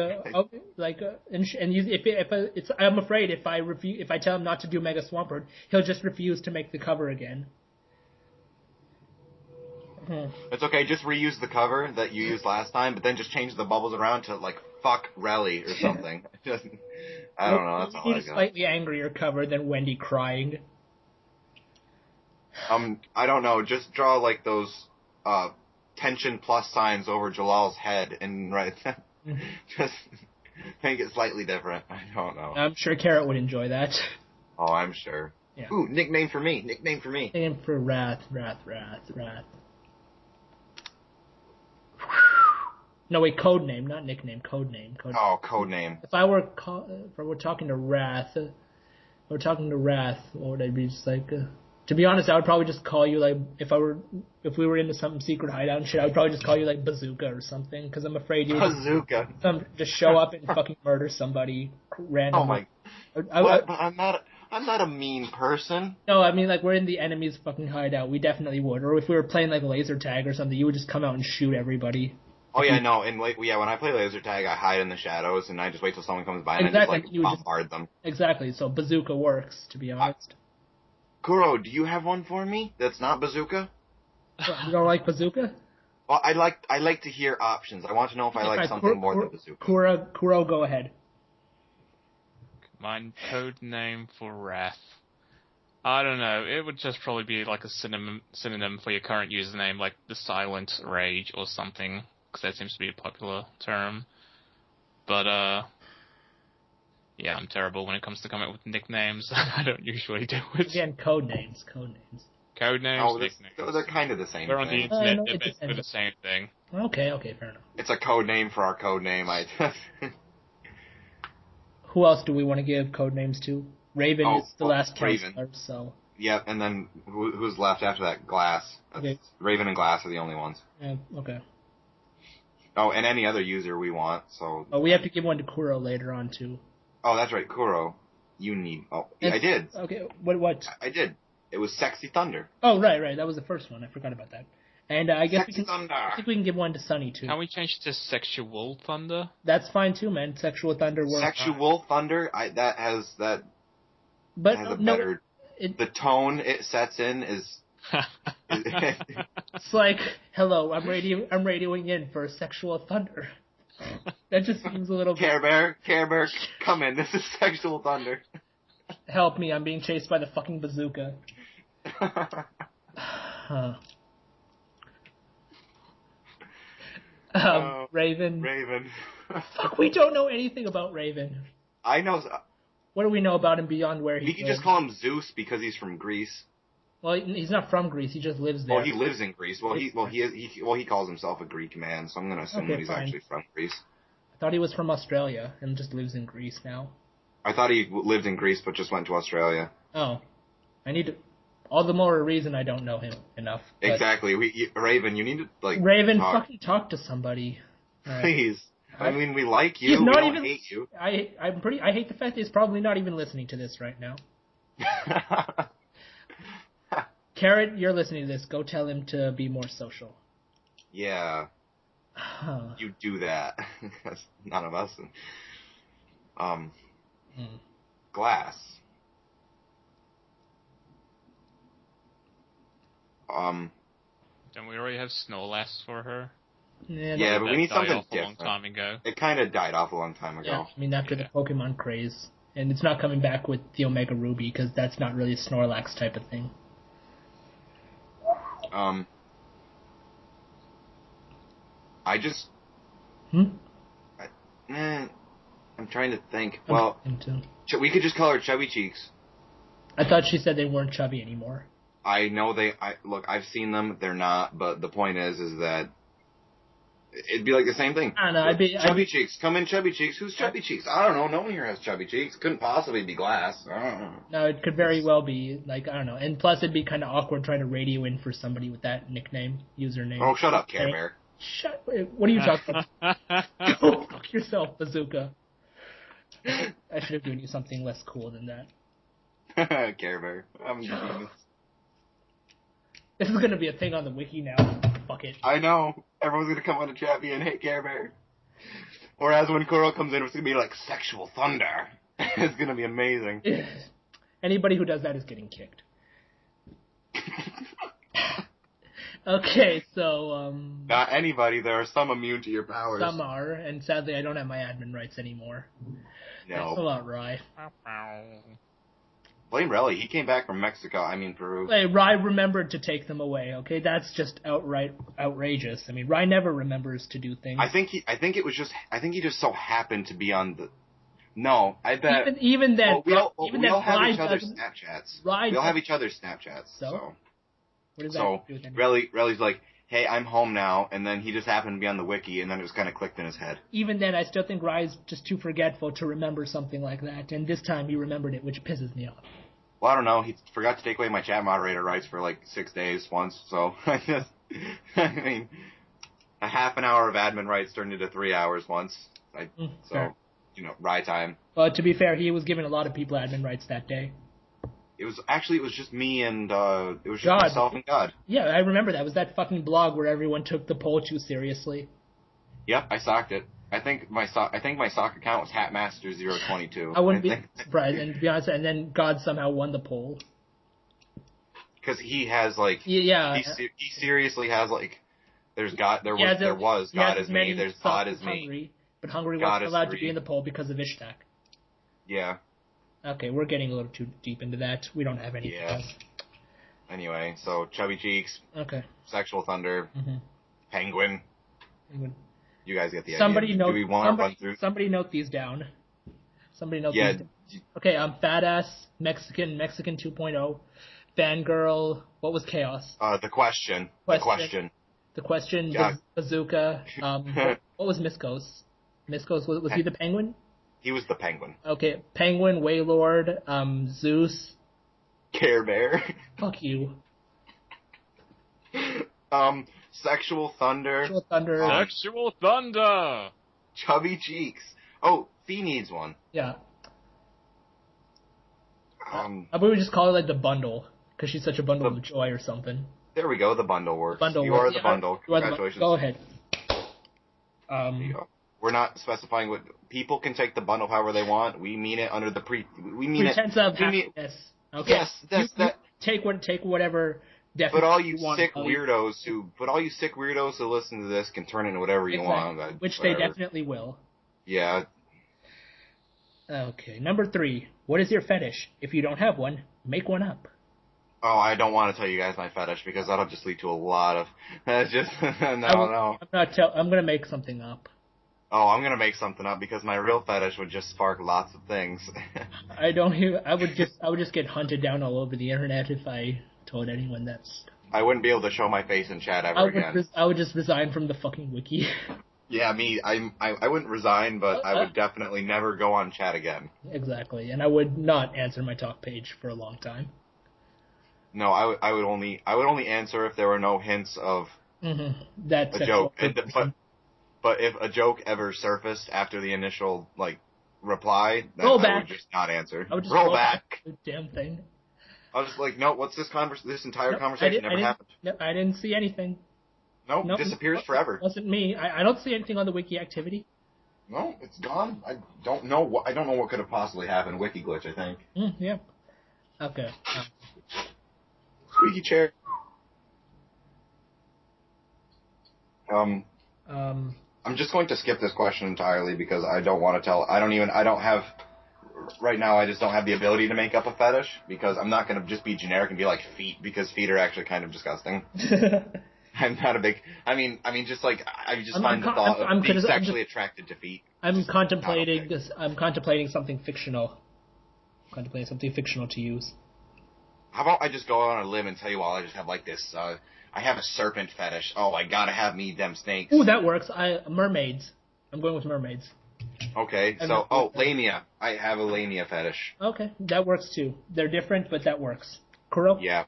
I'm afraid if I tell him not to do Mega Swampert, he'll just refuse to make the cover again. It's okay, just reuse the cover that you used last time, but then just change the bubbles around to like fuck Relly or something. I don't know. That's all I got. A slightly angrier cover than Wendy crying. I don't know. Just draw like those tension plus signs over Jalal's head and just make it slightly different. I don't know. I'm sure Carrot would enjoy that. Oh, I'm sure. Yeah. Ooh, nickname for me. Name for Wrath. No, wait, code name, not nickname, code name. Oh, code name. If we're talking to Wrath, what would I be just like? To be honest, I would probably just call you like if we were into some secret hideout and shit, I would probably just call you like Bazooka or something because I'm afraid you would just show up and fucking murder somebody randomly. Oh my! But I'm not a mean person. No, I mean like we're in the enemy's fucking hideout. We definitely would. Or if we were playing like laser tag or something, you would just come out and shoot everybody. Oh yeah, no, and like when I play laser tag, I hide in the shadows and I just wait till someone comes by and I just bombard them. Exactly. So Bazooka works, to be honest. Kuro, do you have one for me that's not Bazooka? You don't like Bazooka? Well, I like to hear options. I want to know if I like something more than Bazooka. Kuro, go ahead. My code name for Wrath. I don't know. It would just probably be like a synonym for your current username, like the Silent Rage or something, because that seems to be a popular term. But yeah, I'm terrible when it comes to coming up with nicknames. I don't usually do it. Again, code names. Codenames, nicknames. They're kind of the same thing. We're on the internet, they're the same thing. Okay, fair enough. It's a code name for our code name. Who else do we want to give code names to? Raven is the last counselor, so... Yep, and then who's left after that? Glass. Okay. Raven and Glass are the only ones. Yeah, okay. Oh, and any other user we want, so... Oh, we have to give one to Kuro later on, too. Oh, that's right, Kuro. You need... Oh, I did. Okay, what? I did. It was Sexy Thunder. Oh, right, that was the first one. I forgot about that. And I guess I think we can give one to Sunny, too. Can we change to Sexual Thunder? That's fine, too, man. Sexual Thunder works. Sexual Thunder? That has a better... The tone it sets in is... It's like, hello, I'm radioing in for Sexual Thunder. That just seems a little bit... Care Bear, come in. This is Sexual Thunder. Help me, I'm being chased by the fucking bazooka. Raven. Fuck, we don't know anything about Raven. I know... What do we know about him beyond where he lives? We can just call him Zeus because he's from Greece. Well, he's not from Greece. He just lives there. Well, he lives in Greece. He calls himself a Greek man, so I'm going to assume that he's actually from Greece. I thought he was from Australia and just lives in Greece now. I thought he lived in Greece but just went to Australia. Oh. All the more reason I don't know him enough. Exactly. Raven, you need to, Raven, fucking talk to somebody. Right. Please. I mean, we like you. We don't hate you. I hate the fact that he's probably not even listening to this right now. Carrot, you're listening to this. Go tell him to be more social. Yeah. You do that. That's none of us. Glass. Don't we already have Snorlax for her? Yeah, but we need something different. A long time ago. It kind of died off a long time ago. Yeah, I mean, after the Pokemon craze. And it's not coming back with the Omega Ruby, because that's not really a Snorlax type of thing. I just... I'm trying to think. Well, we could just call her Chubby Cheeks. I thought she said they weren't chubby anymore. I know look, I've seen them. They're not, but the point is that It'd be like the same thing. I don't know. Chubby Cheeks. Come in, Chubby Cheeks. Who's Chubby Cheeks? I don't know. No one here has Chubby Cheeks. Couldn't possibly be Glass. I don't know. No, it could very well be, like, I don't know. And plus, it'd be kind of awkward trying to radio in for somebody with that nickname, username. Oh, shut up, Care Bear. What are you talking about? Go fuck yourself, Bazooka. I should have given you something less cool than that. Care Bear. This is going to be a thing on the wiki now. Fuck it. I know. Everyone's going to come on the chat and hate Care Bear. Whereas when Coral comes in, it's going to be like Sexual Thunder. It's going to be amazing. Anybody who does that is getting kicked. Okay, so... Not anybody. There are some immune to your powers. Some are, and sadly I don't have my admin rights anymore. No. That's a lot, Rye. Blame Relly. He came back from Mexico. I mean, Peru. Hey, Rye remembered to take them away, okay? That's just outright outrageous. I mean, Rye never remembers to do things. I think he just so happened to be on the... No, I bet... Even then... we'll have each other's Snapchats. We'll have each other's Snapchats, so... What does that do with anything? Relly's like, hey, I'm home now, and then he just happened to be on the wiki, and then it was kind of clicked in his head. Even then, I still think Rye's just too forgetful to remember something like that, and this time he remembered it, which pisses me off. Well, I don't know. He forgot to take away my chat moderator rights for like 6 days once, so I mean, a half an hour of admin rights turned into 3 hours once. Fair. Rye time. Well, to be fair, he was giving a lot of people admin rights that day. It was just me and it was just myself and God. Yeah, I remember that. It was that fucking blog where everyone took the poll too seriously. Yep, I socked it. I think my sock account was Hatmaster022. I wouldn't be surprised, and to be honest, and then God somehow won the poll. Because he has like he seriously has like there was God is me, there's God is me. But Hungary wasn't allowed to be in the poll because of Ishtak. Yeah. Okay, we're getting a little too deep into that. We don't have any. Yeah. Anyway, so Chubby Cheeks. Okay. Sexual Thunder. Mm-hmm. Penguin. You guys get the idea. Do we want to run through? Somebody note these down. These down. Okay, Badass, Mexican 2.0, Fangirl, what was Chaos? The question. The question. Yeah. Bazooka. What was Miskos? Miskos, was he the Penguin? He was the Penguin. Okay, Penguin, Waylord, Zeus. Care Bear. Fuck you. Sexual Thunder. Sexual Thunder. Chubby Cheeks. Oh, Fee needs one. Yeah. I would just call it like the bundle, because she's such a bundle of joy or something. There we go, the bundle works. You are the bundle. Congratulations. Go ahead. There you go. We're not specifying what people can take the bundle however they want. We mean it under the pretense of happiness. Okay. Yes, that's that. Take whatever definition. But all you sick weirdos who listen to this can turn it into whatever you want. Which they definitely will. Yeah. Okay, number 3. What is your fetish? If you don't have one, make one up. Oh, I don't want to tell you guys my fetish because that'll just lead to a lot of. Just no. I'm gonna make something up. Oh, I'm gonna make something up because my real fetish would just spark lots of things. I would just get hunted down all over the internet if I told anyone that stuff. I wouldn't be able to show my face in chat ever again. I would just resign from the fucking wiki. Yeah, I wouldn't resign, but I would definitely never go on chat again. Exactly, and I would not answer my talk page for a long time. No, I would only answer if there were no hints of that's a joke. But if a joke ever surfaced after the initial reply, then I would just not answer. I would just roll back. The damn thing. I was like, no, what's this This entire conversation never happened. No, I didn't see anything. Nope, disappears forever. It wasn't me. I don't see anything on the wiki activity. No, it's gone. I don't know what could have possibly happened. Wiki glitch, I think. Yeah. Okay. Squeaky chair. I'm just going to skip this question entirely because I don't want to tell. Right now, I just don't have the ability to make up a fetish because I'm not going to just be generic and be like feet because feet are actually kind of disgusting. I'm not a big. I mean, just like I just find the thought of being sexually attracted to feet. I'm contemplating something fictional. Contemplating something fictional to use. How about I just go on a limb and tell you all I just have like this. I I have a serpent fetish. Oh, I gotta have me them snakes. Ooh, that works. Mermaids. I'm going with mermaids. Okay, lamia. I have a lamia fetish. Okay, that works too. They're different, but that works. Kuro? Yeah.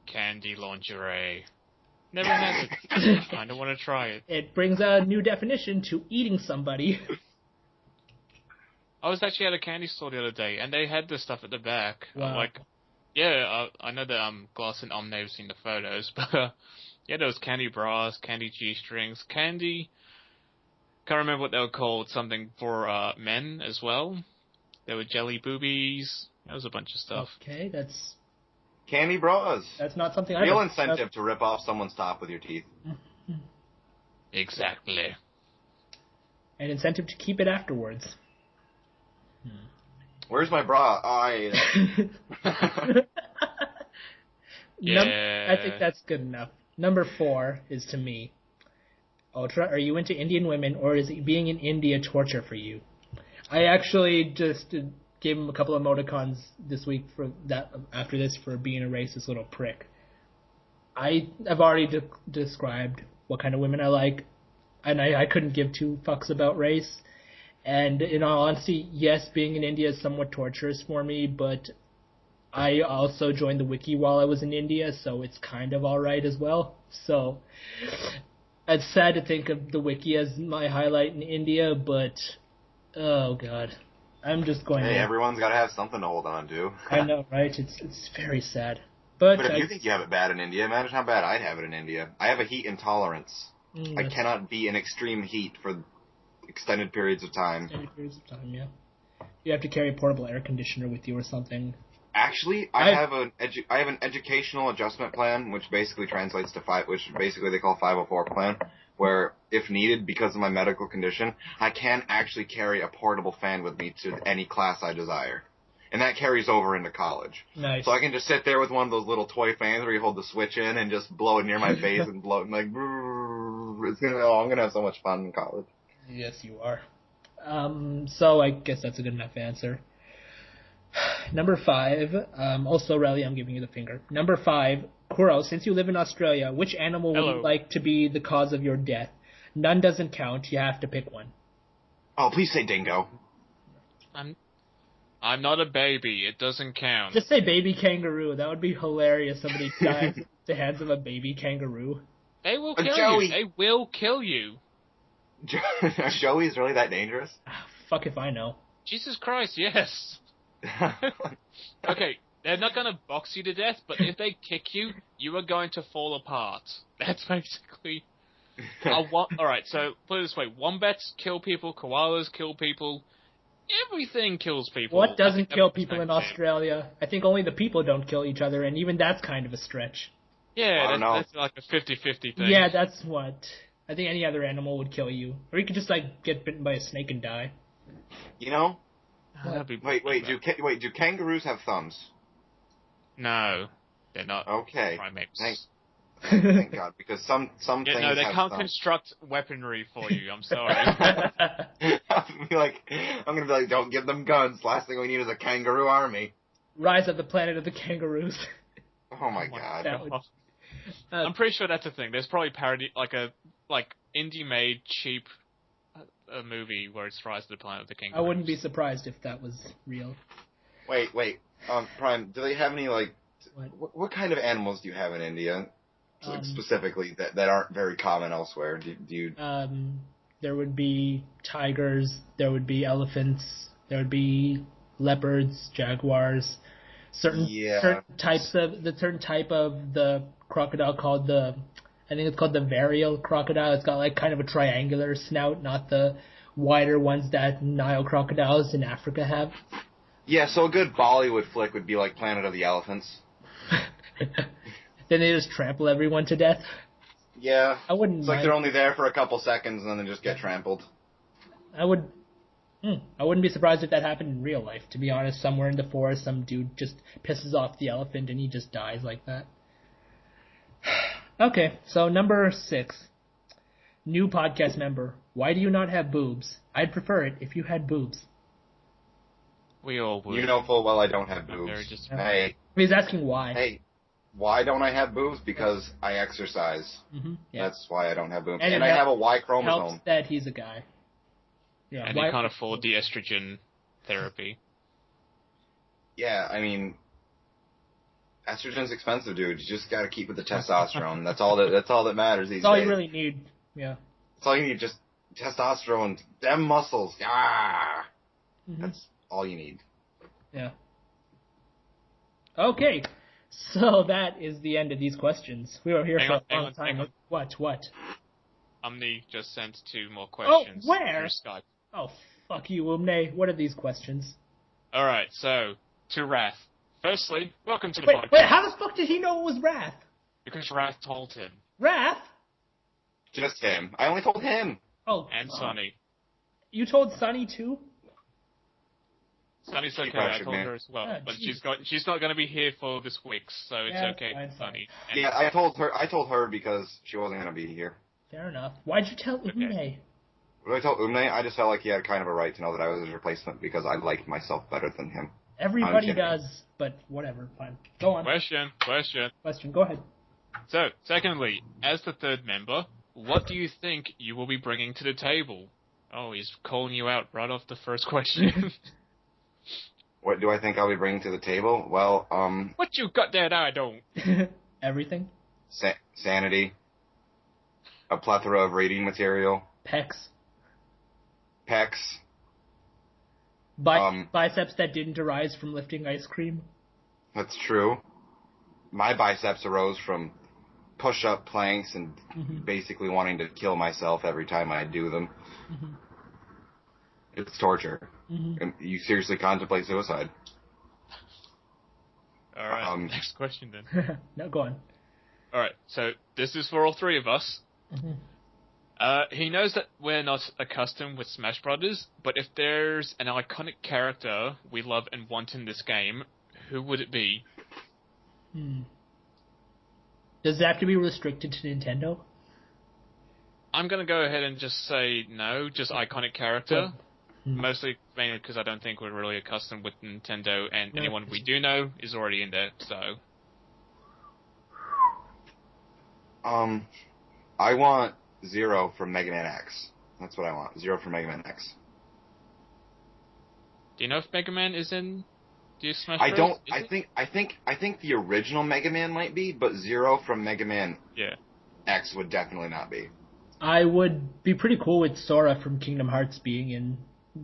Candy lingerie. Never had it. I don't want to try it. It brings a new definition to eating somebody. I was actually at a candy store the other day, and they had this stuff at the back. Wow. I'm like, yeah, I know that Glass and may have seen the photos, but yeah, there was candy bras, candy G-strings, candy. Can't remember what they were called. Something for men as well. There were jelly boobies. There was a bunch of stuff. Okay, that's candy bras. That's not something. Real incentive to rip off someone's top with your teeth. Exactly. An incentive to keep it afterwards. Where's my bra? Yeah. I think that's good enough. Number 4 is to me. Ultra, are you into Indian women, or is being in India torture for you? I actually just gave him a couple of emoticons this week for that after this for being a racist little prick. I have already described what kind of women I like, and I couldn't give two fucks about race. And in all honesty, yes, being in India is somewhat torturous for me, but I also joined the Wiki while I was in India, so it's kind of alright as well. So it's sad to think of the Wiki as my highlight in India, but oh god. I'm just going Hey, everyone's got to have something to hold on to. I know, right? It's very sad. But if you think you have it bad in India, imagine how bad I'd have it in India. I have a heat intolerance. I cannot be in extreme heat for extended periods of time. Extended periods of time, yeah. You have to carry a portable air conditioner with you or something. Actually, I have an educational adjustment plan, which basically translates to which basically they call 504 plan, where if needed because of my medical condition, I can actually carry a portable fan with me to any class I desire. And that carries over into college. Nice. So I can just sit there with one of those little toy fans where you hold the switch in and just blow it near my face and blow it like, I'm gonna have so much fun in college. Yes, you are. So I guess that's a good enough answer. Number 5, also Rally, I'm giving you the finger. Number 5, Kuro, since you live in Australia, which animal would you like to be the cause of your death? None doesn't count, you have to pick one. Oh, please say dingo. I'm not a baby, it doesn't count. Just say baby kangaroo, that would be hilarious, somebody dies at the hands of a baby kangaroo. They will kill you, they will kill you. Joey's really that dangerous? Fuck if I know. Jesus Christ, yes. Okay, they're not going to box you to death, but if they kick you, you are going to fall apart. That's basically... Alright, so put it this way. Wombats kill people, koalas kill people, everything kills people. What doesn't kill people in Australia? I think only the people don't kill each other, and even that's kind of a stretch. Yeah, that's like a 50-50 thing. Yeah, that's what... I think any other animal would kill you. Or you could just, get bitten by a snake and die. You know... Wait, do kangaroos have thumbs? No, they're not. Okay. Primates. Thank God, because some things no, they have can't thumbs. construct weaponry for you. I'm sorry. I'm gonna be like, don't give them guns. Last thing we need is a kangaroo army. Rise of the Planet of the Kangaroos. Oh my God. I'm pretty sure that's a thing. There's probably parody, indie-made cheap movie where it's Rise of the Planet of the Kangaroos. I wouldn't be surprised if that was real. Wait. Prime, do they have any, what kind of animals do you have in India, specifically, that aren't very common elsewhere? Do you... There would be tigers, there would be elephants, there would be leopards, jaguars, certain type of the crocodile called I think it's called the varial crocodile. It's got kind of a triangular snout, not the wider ones that Nile crocodiles in Africa have. Yeah, so a good Bollywood flick would be like Planet of the Elephants. Then they just trample everyone to death. Yeah. I wouldn't It's like they're only there for a couple seconds and then they just get trampled. I wouldn't be surprised if that happened in real life, to be honest. Somewhere in the forest, some dude just pisses off the elephant and he just dies like that. Okay, so number 6. New podcast member. Why do you not have boobs? I'd prefer it if you had boobs. We all would. You know full well I don't have boobs. Hey. He's asking why. Hey. Why don't I have boobs? Because I exercise. Mm-hmm. Yeah. That's why I don't have boobs. And I have a Y chromosome. Helps that he's a guy. Yeah. And he can't afford the estrogen therapy. Yeah, I mean, estrogen's expensive, dude. You just gotta keep with the testosterone. That's all that matters these days. That's all you really need. Yeah. That's all you need. Just testosterone, them muscles. Ah. Mm-hmm. That's all you need. Yeah. Okay. So that is the end of these questions. We were here for a long time. What? Umni just sent 2 more questions. Oh, where? Through Skype. Oh, fuck you, Umne. What are these questions? Alright, so, to Wrath. Firstly, welcome to the podcast. Wait, how the fuck did he know it was Wrath? Because Wrath told him. Wrath? Just him. I only told him. Oh. And Sonny. You told Sonny too? Sonny's okay, I told her as well. Oh, but she's not going to be here for this week, so it's okay, Sonny. Yeah, I told her because she wasn't going to be here. Fair enough. Why'd you tell Umne? What did I tell Umne? I just felt like he had kind of a right to know that I was his replacement because I liked myself better than him. Everybody does, but whatever, fine. Go on. Question. Go ahead. So, secondly, as the 3rd member, what do you think you will be bringing to the table? Oh, he's calling you out right off the first question. What do I think I'll be bringing to the table? Well, What you got that I don't? Everything. Sanity. A plethora of reading material. Pecs. Pecs. Biceps that didn't arise from lifting ice cream. That's true. My biceps arose from push-up planks and basically wanting to kill myself every time I do them. Mm-hmm. It's torture. Mm-hmm. And you seriously contemplate suicide. All right, next question then. No, go on. All right, so this is for all 3 of us. Mm-hmm. He knows that we're not accustomed with Smash Brothers, but if there's an iconic character we love and want in this game, who would it be? Does it have to be restricted to Nintendo? I'm going to go ahead and just say no, just iconic character. Mainly because I don't think we're really accustomed with Nintendo, and anyone we do know is already in there, so... I want Zero from Mega Man X. That's what I want. Zero from Mega Man X. Do you know if Mega Man is in Smash Bros? I don't. I think the original Mega Man might be, but Zero from Mega Man X would definitely not be. I would be pretty cool with Sora from Kingdom Hearts being in.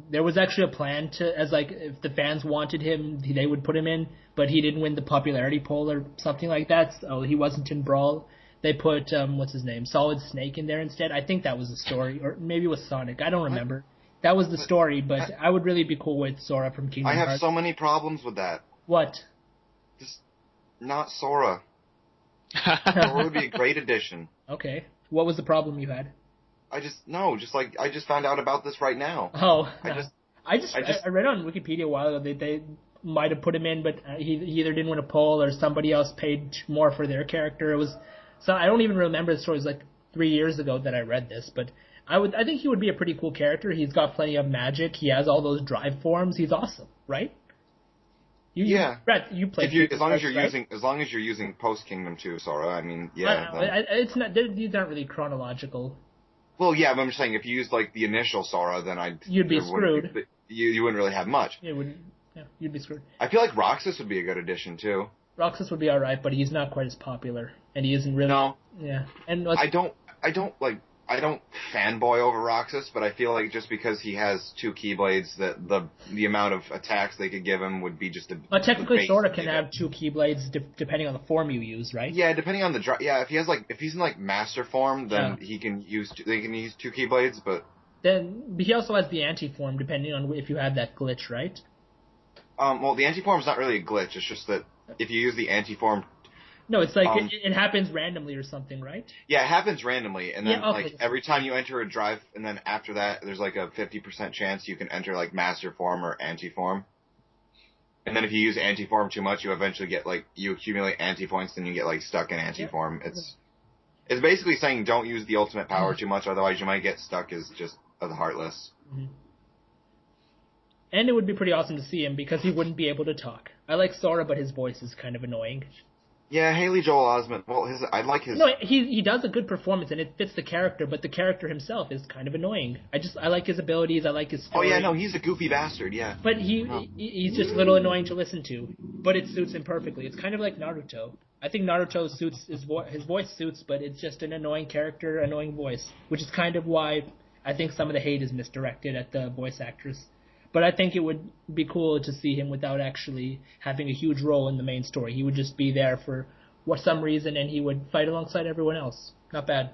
There was actually a plan if the fans wanted him, they would put him in, but he didn't win the popularity poll or something like that, so he wasn't in Brawl. They put, what's his name, Solid Snake in there instead. I think that was the story, or maybe it was Sonic. I don't remember. That was the story, but I would really be cool with Sora from Kingdom Hearts. I have so many problems with that. What? Just not Sora. Sora would be a great addition. Okay. What was the problem you had? I just found out about this right now. Oh. I read on Wikipedia a while ago that they might have put him in, but he either didn't win a poll or somebody else paid more for their character. It was... So I don't even remember the story. It was like 3 years ago that I read this, but I think he would be a pretty cool character. He's got plenty of magic. He has all those drive forms. He's awesome, right? Brett, you played. As long as you're using post Kingdom 2 Sora, I mean, it's not. These aren't really chronological. Well, yeah, but I'm just saying if you used like the initial Sora, then you'd be screwed. You wouldn't really have much. You'd be screwed. I feel like Roxas would be a good addition too. Roxas would be alright, but he's not quite as popular, and he isn't really. No. Yeah, and I don't fanboy over Roxas, but I feel like just because he has 2 Keyblades, that the amount of attacks they could give him would be just a. Technically, Sora can have 2 Keyblades depending on the form you use, right? Yeah, depending on the if he's in like Master form, then they can use 2 Keyblades, but. But he also has the anti-form, depending on if you have that glitch, right? Well, the anti-form is not really a glitch. It's just that if you use the anti-form... No, it's like it happens randomly or something, right? Yeah, it happens randomly, and then every time you enter a drive, and then after that, there's like a 50% chance you can enter like Master Form or Anti-Form. And then if you use Anti-Form too much, you eventually get you accumulate Anti-Points, then you get like stuck in Anti-Form. It's basically saying don't use the ultimate power too much, otherwise you might get stuck as just the Heartless. Mm-hmm. And it would be pretty awesome to see him because he wouldn't be able to talk. I like Sora, but his voice is kind of annoying. Yeah, Haley Joel Osment. Well, I like his. No, he does a good performance and it fits the character, but the character himself is kind of annoying. I like his abilities. I like his story. Oh yeah, no, he's a goofy bastard. Yeah. But he's just a little annoying to listen to. But it suits him perfectly. It's kind of like Naruto. I think Naruto suits his voice suits, but it's just an annoying character, annoying voice, which is kind of why I think some of the hate is misdirected at the voice actress. But I think it would be cool to see him without actually having a huge role in the main story. He would just be there for some reason, and he would fight alongside everyone else. Not bad.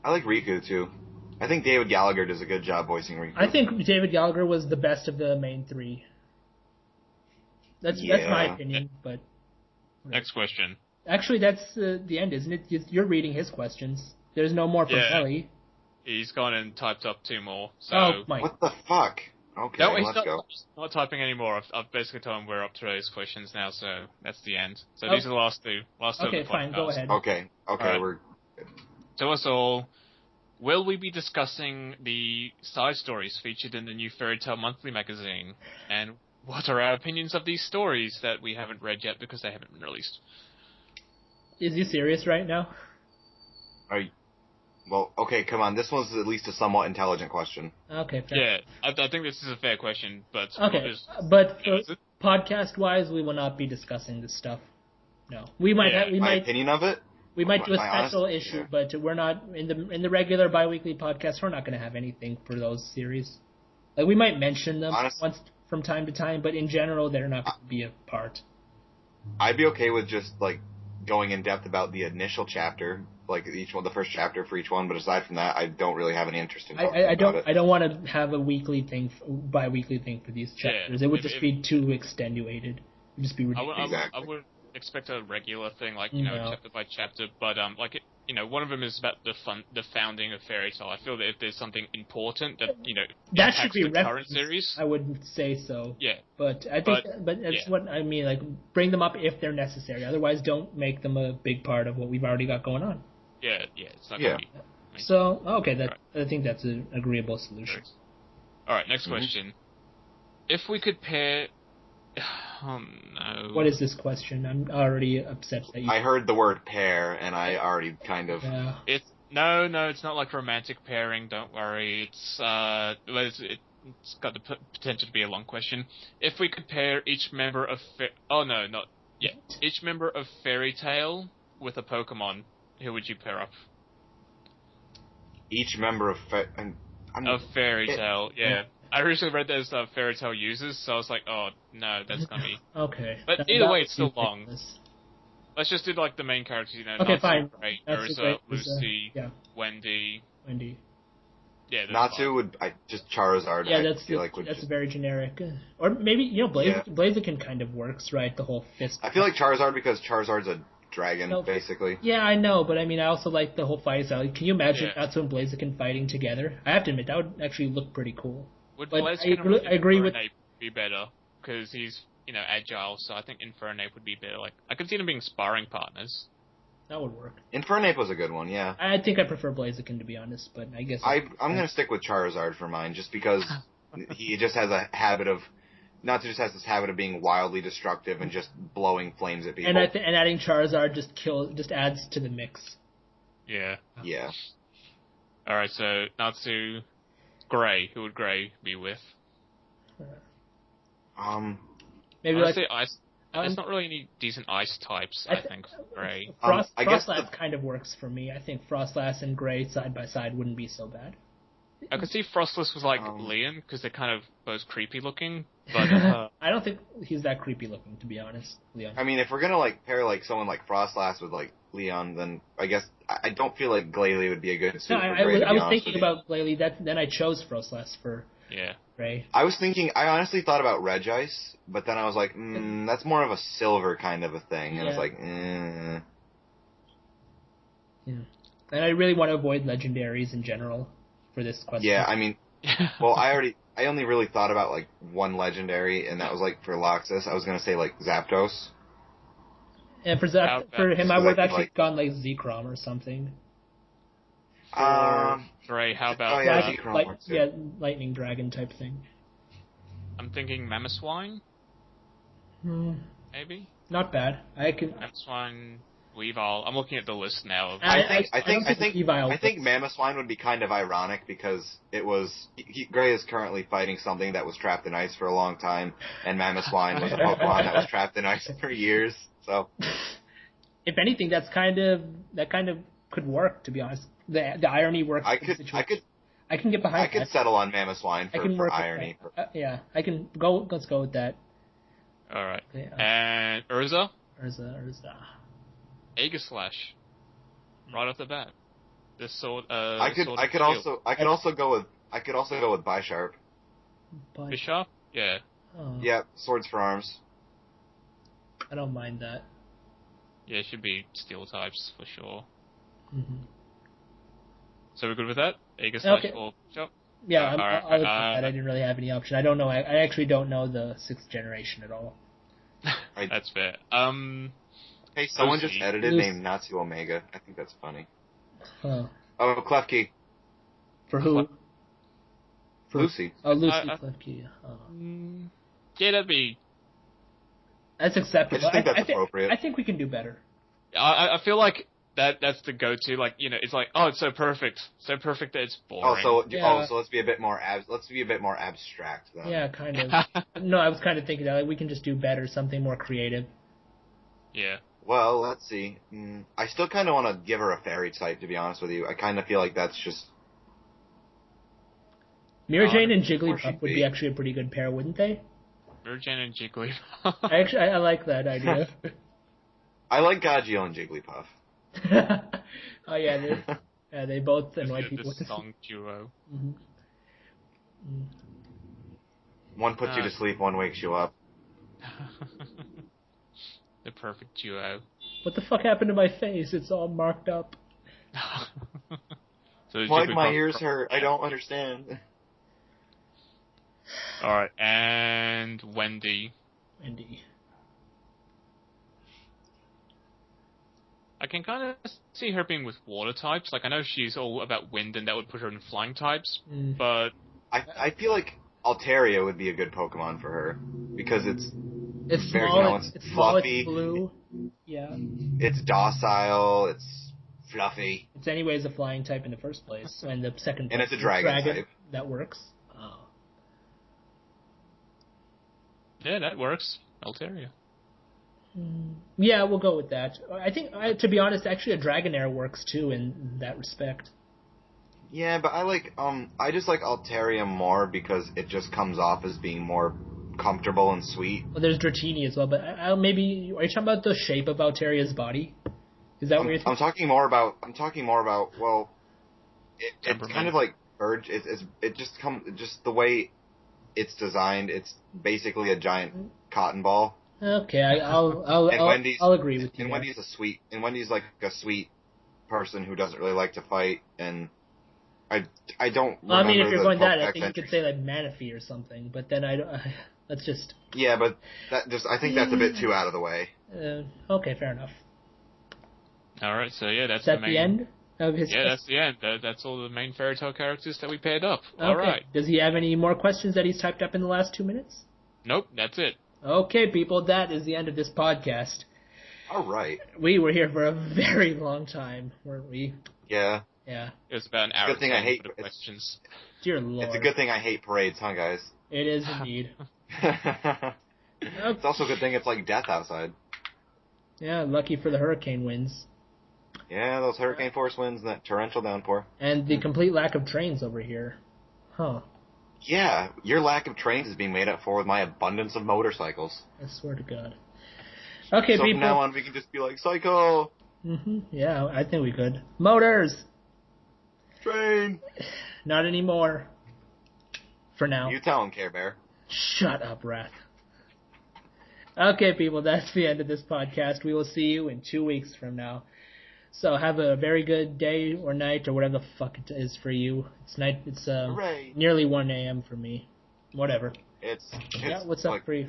I like Riku, too. I think David Gallagher does a good job voicing Riku. I think David Gallagher was the best of the main three. That's my opinion, but... Next question. Actually, that's the end, isn't it? You're reading his questions. There's no more from Ellie. He's gone and typed up 2 more, so... Oh, my... What the fuck? Okay, no, let's go. He's not typing anymore. I've basically told him we're up to those questions now, so that's the end. So these are the last two. Okay, fine, go ahead. Okay, right. We're... To us all, will we be discussing the side stories featured in the new Fairy Tale Monthly magazine? And what are our opinions of these stories that we haven't read yet because they haven't been released? Is he serious right now? Well, okay, come on. This one's at least a somewhat intelligent question. Okay, fair. Yeah, I think this is a fair question, but... Okay, but podcast-wise, we will not be discussing this stuff. No. We might... My opinion of it? We might do a special issue, but we're not... In the regular bi-weekly podcast, we're not going to have anything for those series. Like, we might mention them once from time to time, but in general, they're not going to be a part. I'd be okay with just, like, going in depth about the initial chapter, like each one, the first chapter for each one. But aside from that, I don't really have any interest in talking about it. I don't want to have a weekly thing, bi-weekly thing for these chapters. It would just be too extenuated. It would just be ridiculous. I would expect a regular thing, like chapter by chapter. But one of them is about the founding of Fairy Tale. I feel that if there's something important that that should be the current series, I wouldn't say so. Yeah, but I think, but that's what I mean. Like, bring them up if they're necessary. Otherwise, don't make them a big part of what we've already got going on. Yeah, it's not gonna be. So I think that's an agreeable solution. All right, next question. If we could pair. Oh no. What is this question? I'm already upset that you... I heard the word pair, and I already kind of... Yeah. It's not like romantic pairing, don't worry. It's got the potential to be a long question. If we could pair each member of... each member of Fairy Tale with a Pokemon, who would you pair up? Each member of... Of Fairy Tale, yeah. I originally read those Fairy Tale users, so I was like, oh, no, that's gonna be... Okay. But either way, it's still long. Let's just do, like, the main characters, Okay, Natsu, fine. Ray, Urza, Lucy, Wendy. Yeah, Natsu would... just Charizard, that's very generic. Or maybe, Blaziken kind of works, right? The whole fist... I feel like Charizard because Charizard's a dragon, basically. Yeah, I know, but I mean, I also like the whole fight style. Can you imagine Natsu and Blaziken fighting together? I have to admit, that would actually look pretty cool. Would but Blaziken I agree with be better because he's agile, so I think Infernape would be better. Like I could see them being sparring partners. That would work. Infernape was a good one, yeah. I think I prefer Blaziken, to be honest, but I guess I'm gonna stick with Charizard for mine, just because he just has a habit of Natsu just has this habit of being wildly destructive and just blowing flames at people. And adding Charizard just adds to the mix. Yeah. Yeah. All right, so Natsu. Gray. Who would Gray be with? Maybe I'd say ice. There's not really any decent ice types, I think, for Gray. Frostlass kind of works for me. I think Frostlass and Gray side by side wouldn't be so bad. I could see Frostless was like Leon, because they're kind of both creepy looking, but... I don't think he's that creepy looking, to be honest, Leon. I mean, if we're gonna, pair, someone like Frostlass with, Leon, then I guess I don't feel like Glalie would be a good suit for Gray, I was thinking about Glalie, then I chose Frostlass for Gray. I honestly thought about Regice, but then I was like, that's more of a silver kind of a thing, and it's like, Yeah. And I really want to avoid legendaries in general for this question. Yeah, I mean, well, I only really thought about, one legendary, and that was, for Loxus. I was gonna say, Zapdos. And for him, I would have actually gone Zekrom or something. Gray, how about... Zekrom lightning dragon type thing. I'm thinking Mamoswine? maybe. Not bad. I can. Mamoswine, Weavile. I'm looking at the list now. I think Mamoswine would be kind of ironic because Gray is currently fighting something that was trapped in ice for a long time, and Mamoswine was a Pokemon that was trapped in ice for years. So, if anything, that kind of could work. To be honest, the irony works. I can get behind. I could settle on Mamoswine for irony. Yeah, I can go. Let's go with that. All right. Okay, and Urza. Urza. Aegislash. Right off the bat. This sword. I could also go with Bisharp. Bisharp? Yeah. Oh. Yeah, swords for arms. I don't mind that. Yeah, it should be steel types for sure. Mm-hmm. So we're good with that? Aegislash or Bisharp? Yeah, I'll admit that. I didn't really have any option. I don't know. I actually don't know the 6th generation at all. That's fair. Hey, someone just edited named Natsu Omega. I think that's funny. Huh. Oh, Klefki. For who? For Lucy. Oh, Lucy Klefki. Oh. Yeah, that'd be... That's acceptable. I just think that's appropriate. I think we can do better. I feel like that's the go-to. Like, you know, it's like, oh, it's so perfect that it's boring. So let's be a bit more abstract then. Yeah, kind of. No, I was kind of thinking that like, we can just do better, something more creative. Yeah. Well, let's see. I still kind of want to give her a fairy type, to be honest with you. I kind of feel like that's just... Mirajane and Jigglypuff would be actually a pretty good pair, wouldn't they? Mirajane and Jigglypuff. I like that idea. I like Gagio and Jigglypuff. Oh yeah, they both annoy people. The song duo. Mm-hmm. One puts you to sleep, one wakes you up. The perfect duo. What the fuck happened to my face? It's all marked up. So like my ears hurt. I don't understand. Alright, and Wendy. I can kind of see her being with water types. Like, I know she's all about wind, and that would put her in flying types, but... I feel like Altaria would be a good Pokemon for her, because it's small, it's fluffy, it's blue, yeah. It's docile, it's fluffy. It's anyways a flying type in the first place, and the second and it's a dragon type. That works. Oh. Yeah, that works. Altaria. Yeah, we'll go with that. I think, to be honest, actually a Dragonair works too in that respect. Yeah, but I just like Altaria more because it just comes off as being more comfortable and sweet. Well, there's Dratini as well, but maybe are you talking about the shape of Altaria's body? Is that what you're thinking? I'm talking more about. Well, it's kind of like Urge. Just the way it's designed. It's basically a giant cotton ball. Okay, I'll agree with you. And Wendy's like a sweet person who doesn't really like to fight, and I don't. Well, I mean, if you're going that, I think you could say like Manaphy or something. But then that's just. Yeah, but I think that's a bit too out of the way. Okay, fair enough. All right, so yeah, that's the end of his. Yeah, that's the end. That's all the main fairy tale characters that we paired up. Okay. All right. Does he have any more questions that he's typed up in the last 2 minutes? Nope, that's it. Okay, people, that is the end of this podcast. All right. We were here for a very long time, weren't we? Yeah. Yeah. It was about an hour. Good thing I hate questions. Dear Lord. It's a good thing I hate parades, huh, guys? It is indeed. It's also a good thing it's like death outside. Yeah, lucky for the hurricane winds. Yeah, those hurricane force winds and that torrential downpour. And the complete lack of trains over here. Huh. Yeah, your lack of trains is being made up for with my abundance of motorcycles. I swear to God. Okay, so people. From now on, we can just be like, Psycho! Yeah, I think we could. Motors! Train! Not anymore. For now. You tell him, Care Bear. Shut up, Wrath. Okay, people, that's the end of this podcast. We will see you in 2 weeks from now. So have a very good day or night or whatever the fuck it is for you. It's night. It's nearly 1 a.m. for me. Whatever. What's up for you?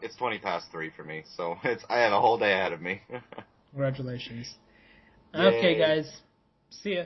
It's 20 past 3 for me. So I have a whole day ahead of me. Congratulations. Yay. Okay, guys. See ya.